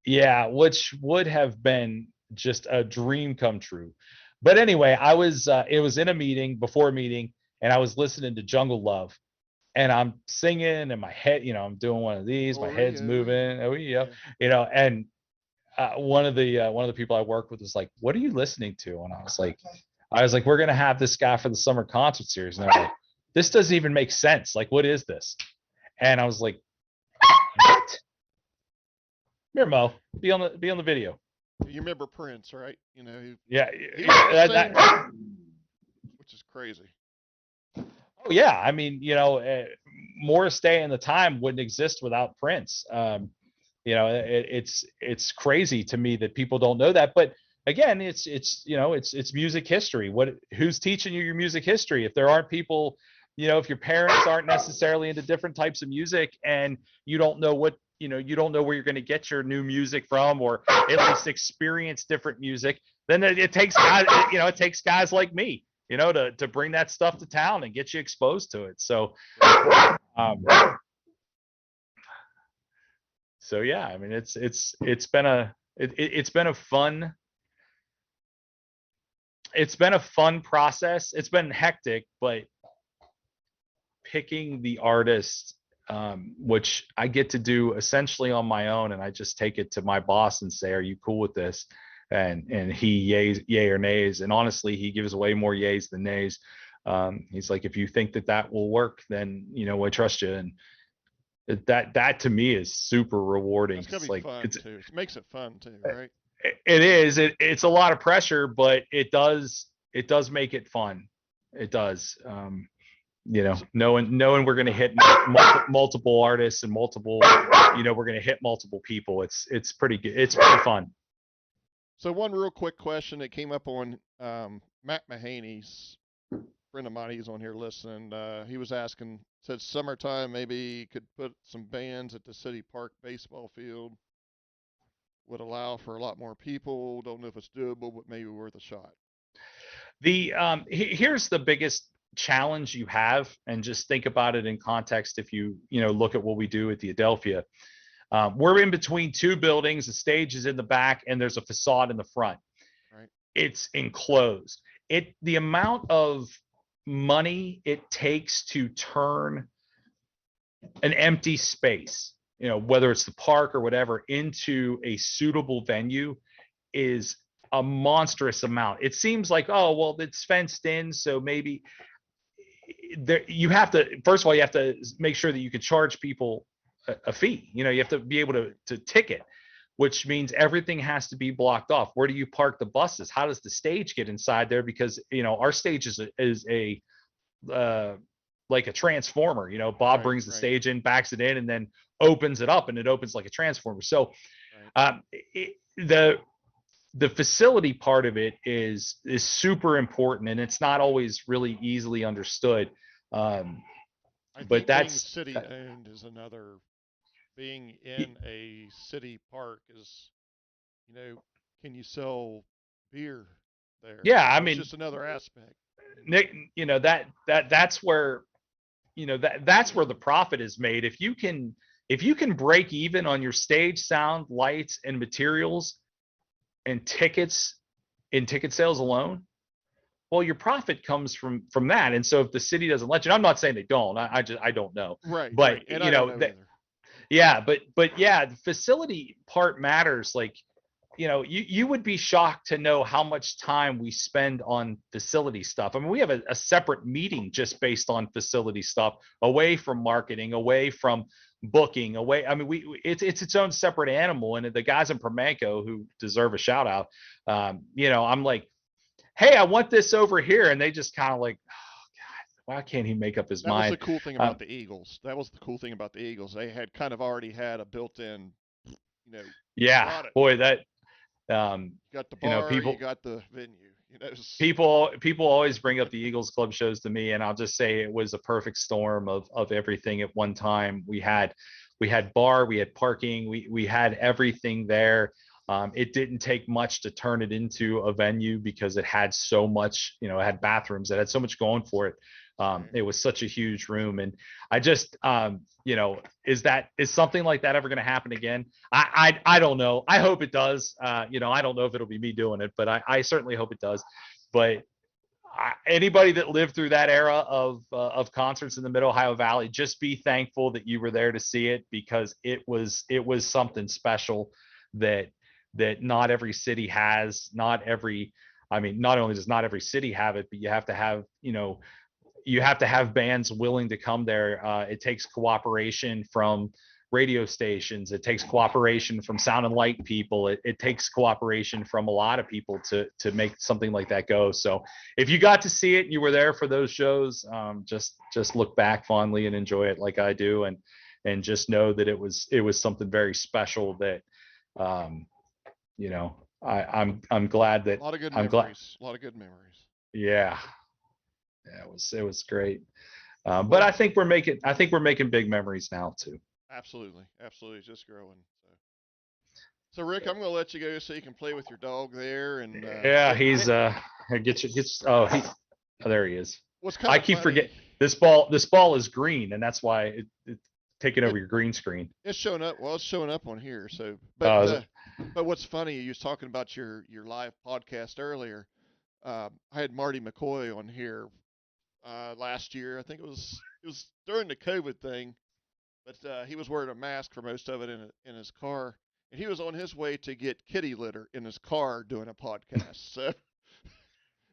yeah, which would have been just a dream come true. But anyway, it was in a meeting, before a meeting, and I was listening to Jungle Love, and I'm singing, and my head, I'm doing one of these, my head's Oreo. moving, oh yeah, Yeah. and one of the people I work with was like, "What are you listening to?" And I was like, "We're gonna have this guy for the summer concert series," and they're like, "This doesn't even make sense. Like, what is this?" And I was like, "What?" Here, Mo, be on the video. You remember Prince, right? Yeah, he was the same, that, which is crazy. oh yeah, I mean, Morris Day and the Time wouldn't exist without Prince. It's crazy to me that people don't know that, but again, it's music history. Who's teaching you your music history? If there aren't people, if your parents aren't necessarily into different types of music, and you don't know you don't know where you're going to get your new music from, or at least experience different music, then it takes guys, it takes guys like me, to bring that stuff to town and get you exposed to it. Um, so yeah, I mean, it's been a fun process. It's been hectic, but picking the artist, which I get to do essentially on my own, and I just take it to my boss and say, "Are you cool with this?" And he yay or nays, and honestly, he gives away more yays than nays. He's like, "If you think that will work, then I trust you." And that to me is super rewarding. That's gotta It's be like fun too. It makes it fun too, right? it is it's a lot of pressure, but it does make it fun. It does. Knowing we're going to hit multiple artists and we're going to hit multiple people. It's pretty good. It's pretty fun. So one real quick question that came up on Matt Mahaney's friend of mine. He's on here listening. He was asking, said summertime maybe could put some bands at the city park baseball field. Would allow for a lot more people. Don't know if it's doable, but maybe worth a shot. Here's the biggest challenge you have, and just think about it in context. If look at what we do at the Adelphia, we're in between two buildings. The stage is in the back, and there's a facade in the front. Right. It's enclosed. The amount of money it takes to turn an empty space, whether it's the park or whatever, into a suitable venue is a monstrous amount. It seems like, oh, well, it's fenced in, so maybe you have to, first of all, you have to make sure that you can charge people a fee. You have to be able to ticket, which means everything has to be blocked off. Where do you park the buses? How does the stage get inside there? Because our stage is a like a transformer. Bob Right. brings the Right. stage in, backs it in, and then opens it up, and it opens like a transformer. So Right. The facility part of it is super important, and it's not always really easily understood. I But think being that's city owned is another. Being in a city park is, you know, can you sell beer there? yeah. I It's mean, just another aspect. Nick, that's where that's where the profit is made. If you can break even on your stage, sound, lights, and materials, and tickets in ticket sales alone, well, your profit comes from that. And so if the city doesn't let you, I'm not saying they don't, I don't know, Right. but Right. And I don't know either. yeah, but yeah, the facility part matters. Like, you would be shocked to know how much time we spend on facility stuff. I mean, we have a separate meeting just based on facility stuff, away from marketing, away from booking, away. I mean, it's its own separate animal. And the guys in Permanco who deserve a shout out, I'm like, hey, I want this over here, and they just kind of like, oh God, why can't he make up his That was the mind? cool thing about the Eagles. That was the cool thing about the Eagles. They had kind of already had a built-in, you know, Yeah, got it. boy, that um, You got the bar, you people got the venue. people always bring up the Eagles Club shows to me, and I'll just say it was a perfect storm of everything at one time. We had bar, we had parking, we had everything there. It didn't take much to turn it into a venue because it had so much, it had bathrooms, it had so much going for it. Right. It was such a huge room, and I just, is something like that ever going to happen again? I don't know. I hope it does. I don't know if it'll be me doing it, but I certainly hope it does. But anybody that lived through that era of concerts in the Mid Ohio Valley, just be thankful that you were there to see it, because it was something special that not every city has. Not only does not every city have it, but you have to have bands willing to come there. It takes cooperation from radio stations. It takes cooperation from sound and light people. It takes cooperation from a lot of people to make something like that go. So if you got to see it and you were there for those shows, just look back fondly and enjoy it like I do, and just know that it was something very special that, um, I'm glad that A lot of good I'm glad. memories. A lot of good memories. Yeah, yeah, it was great. But Well, I think we're making big memories now too. absolutely, absolutely, just growing. So Rick, I'm going to let you go so you can play with your dog there. And Yeah, but he's hey, there he is. what's kind I of keep funny, forget this ball is green, and that's why it's taking it over your green screen. it's showing up. Well, it's showing up on here. So, Is it? but what's funny, you was talking about your live podcast earlier. I had Marty McCoy on here last year. I think it was during the COVID thing, but he was wearing a mask for most of it in his car, and he was on his way to get kitty litter in his car doing a podcast. So,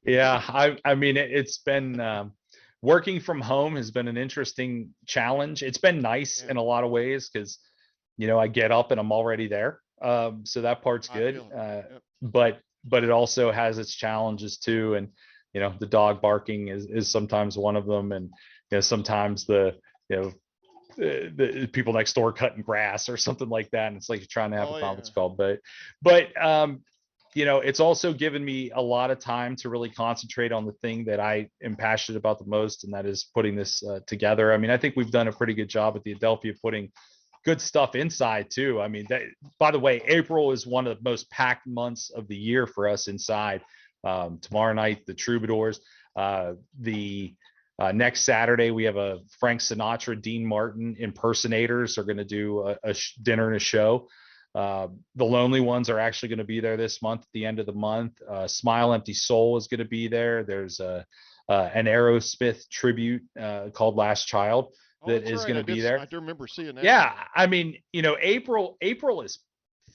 Yeah, I mean it's been, working from home has been an interesting challenge. It's been nice yeah, in a lot of ways because I get up and I'm already there. So that part's I good. feel it. Yep. But it also has its challenges too. And the dog barking is sometimes one of them. And sometimes you know the people next door cutting grass or something like that, and it's like you're trying to have a Oh conference yeah. call. But it's also given me a lot of time to really concentrate on the thing that I am passionate about the most, and that is putting this together. I mean, I think we've done a pretty good job at the Adelphia putting good stuff inside too. I mean, by the way, April is one of the most packed months of the year for us inside. Tomorrow night, the Troubadours. The Next Saturday, we have a Frank Sinatra, Dean Martin impersonators are going to do a dinner and a show. The Lonely Ones are actually going to be there this month, at the end of the month. Smile Empty Soul is going to be there. There's an Aerosmith tribute called Last Child Oh, that that's is right. going to be there. I do remember seeing that. Yeah, I mean, April is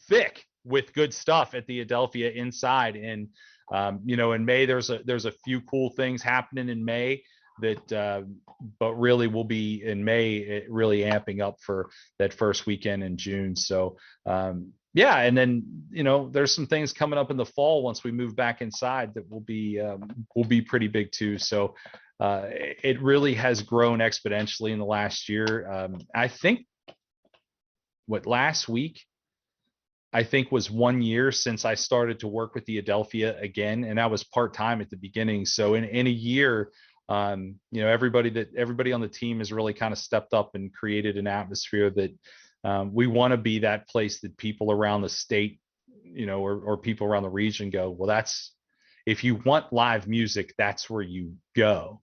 thick with good stuff at the Adelphia inside, and in May there's a few cool things happening in May that, but really will be in May, really amping up for that first weekend in June. So yeah, and then there's some things coming up in the fall once we move back inside that will be pretty big too. So it really has grown exponentially in the last year. I think last week, I think, was 1 year since I started to work with the Adelphia again, and I was part-time at the beginning. So in a year, everybody on the team has really kind of stepped up and created an atmosphere that, we want to be that place that people around the state, or people around the region go, well, if you want live music, that's where you go.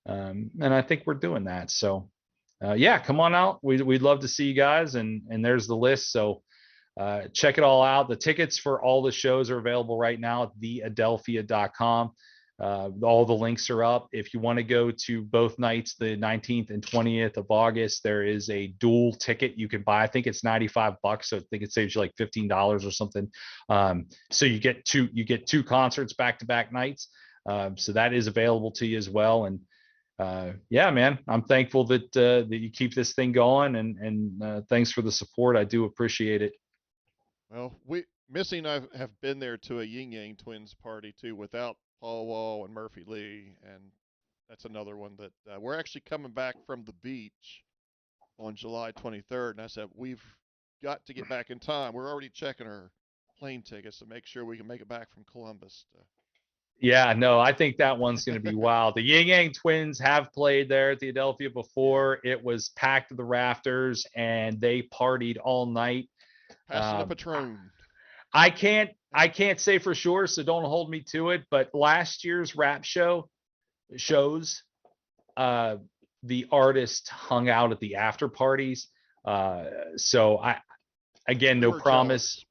And I think we're doing that. So yeah, come on out. We'd love to see you guys, and there's the list. So check it all out. The tickets for all the shows are available right now at theadelphia.com. All the links are up. If you want to go to both nights, the 19th and 20th of August, there is a dual ticket you can buy. I think it's $95, so I think it saves you like $15 or something. So you get two concerts back to back nights. So that is available to you as well. And yeah, man, I'm thankful that you keep this thing going, and thanks for the support. I do appreciate it. Well, I have been there to a Yin Yang Twins party too without Paul Wall and Murphy Lee, and that's another one that we're actually coming back from the beach on July 23rd, and I said we've got to get back in time. We're already checking our plane tickets to make sure we can make it back from Columbus. Yeah, no, I think that one's going to be wild. The Yin Yang Twins have played there at the Adelphia Yeah, before. It was packed to the rafters, and they partied all night. passing the Um, Patron. I can't say for sure, so don't hold me to it. But last year's rap shows, uh, the artist hung out at the after parties. So I again, We no were promise. jealous.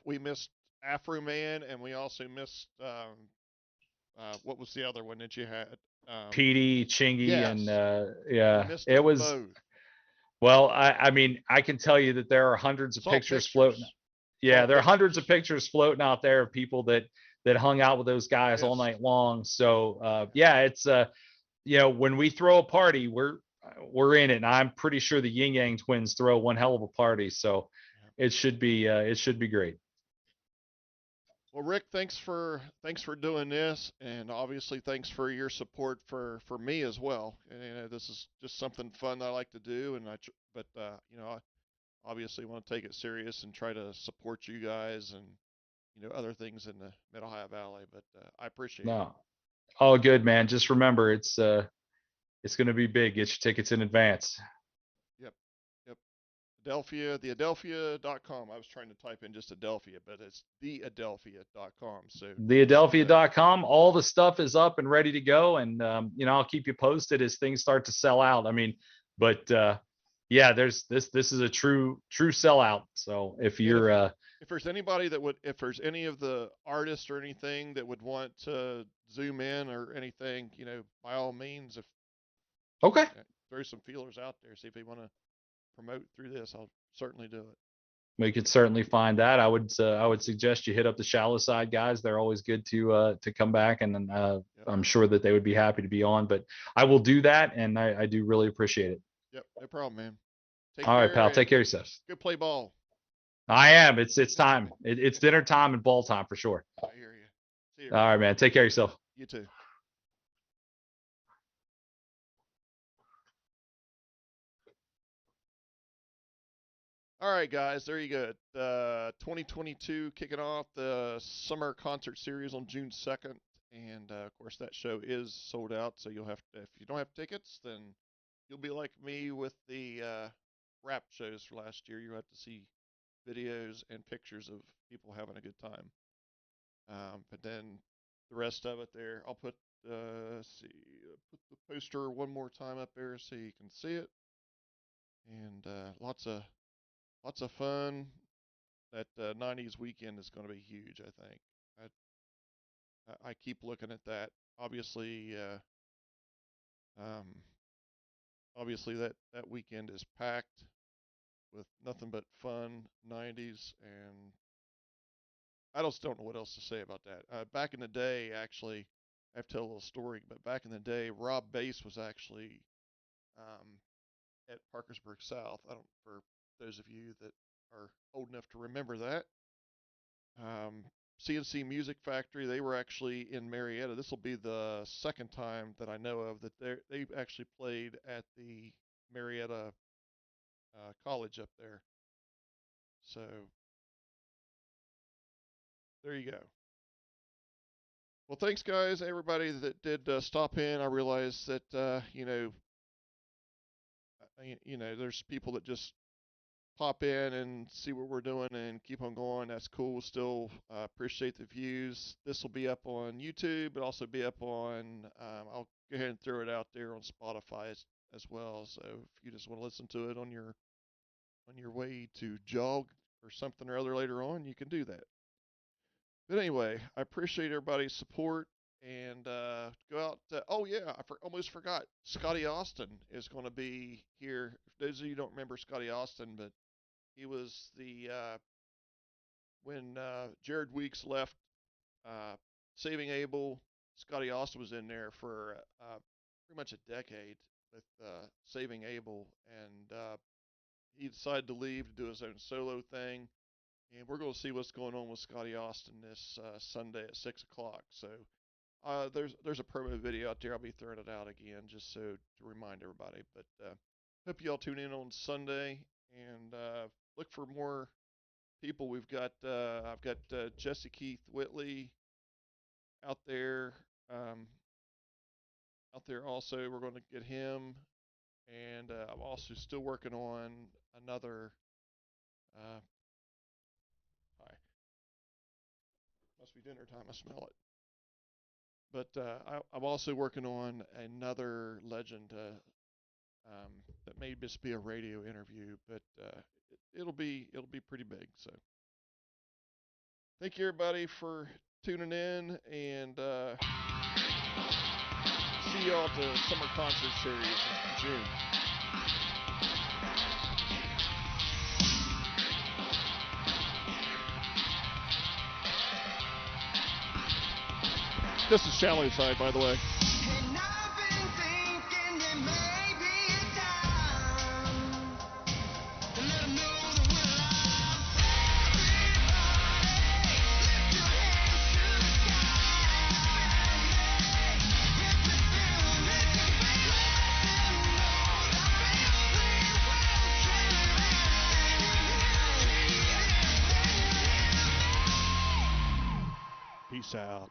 We missed Afro Man, and we also missed what was the other one that you had? PD, Chingy, and Yes, we yeah, missed it them was. both. Well, I mean, I can tell you that there are hundreds of Salt pictures floating. pictures. Yeah, Salt there are hundreds of pictures. pictures floating out there of people that hung out with those guys all Yes. night long. So yeah, it's when we throw a party, we're in it, and I'm pretty sure the Yin Yang Twins throw one hell of a party. So Yeah. it should be great. Well, Rick, thanks for doing this, and obviously thanks for your support for me as well. And this is just something fun that I like to do, and but I obviously want to take it serious and try to support you guys and other things in the Mid Ohio Valley. But I appreciate it. No, all good, man. Just remember, it's going to be big. Get your tickets in advance. Yep. Yep. Adelphia, theadelphia.com. I was trying to type in just Adelphia, but it's theadelphia.com. So check that out. Theadelphia.com, all the stuff is up and ready to go, and I'll keep you posted as things start to sell out. I mean, but yeah, there's this is a true sellout. So if And you're if there's anybody if there's any of the artists or anything that would want to zoom in or anything, by all means, if okay, throw some feelers out there, see if they want to promote through this, I'll certainly do it. we could certainly find that. I would suggest you hit up the Shallow Side guys. They're always good to come back, and Yep. I'm sure that they would be happy to be on. But I will do that, and I do really appreciate it. Yep. No problem, man. Take All right, care pal. Take and care of yourself. go play ball. I am. It's time. It's dinner time and ball time for sure. I hear you. See you, All Rick. right, man. Take care of yourself. You too. All right, guys, there you go. 2022 kicking off the summer concert series on June 2nd. And of course, that show is sold out. So you'll have to, if you don't have tickets, then you'll be like me with the rap shows for last year. You have to see videos and pictures of people having a good time. But then the rest of it there, I'll put, see, put the poster one more time up there so you can see it. And lots of fun. That 90s weekend is going to be huge, I think. I keep looking at that. Obviously, um, obviously that weekend is packed with nothing but fun 90s, and I just don't know what else to say about that. Back in the day, actually, I have to tell a little story, but back in the day, Rob Bass was actually um, at Parkersburg South. I don't for those of you that are old enough to remember that. Um, CNC Music Factory, they were actually in Marietta. This will be the second time that I know of that they actually played at the Marietta College up there. So there you go. Well, thanks, guys. Everybody that did stop in. I realize that there's people that just pop in and see what we're doing and keep on going. That's cool. Still appreciate the views. This will be up on YouTube, but also be up on. I'll go ahead and throw it out there on Spotify as well. So if you just want to listen to it on your way to jog or something or other later on, you can do that. But anyway, I appreciate everybody's support. and go out. Oh yeah, almost forgot. Scotty Austin is going to be here. For those of you who don't remember Scotty Austin, but he was the when Jared Weeks left uh, Saving Abel. Scotty Austin was in there for pretty much a decade with Saving Abel, and he decided to leave to do his own solo thing. And we're going to see what's going on with Scotty Austin this Sunday at 6 o'clock. So there's a promo video out there. I'll be throwing it out again just so to remind everybody. But hope you all tune in on Sunday and look for more people. I've got Jesse Keith Whitley out there. Um, Out there also, we're going to get him, and I'm also still working on another. Hi, must be dinner time. I smell it. But I'm also working on another legend that may just be a radio interview, but it'll be pretty big. So thank you everybody for tuning in, and see y'all at the summer concert series in June. This is Shallow Side, by the way. And I've been thinking that maybe it's time to let 'em know that we're alive. Everybody, lift your hands to the sky. If you feel this, let them know that we will. Peace out.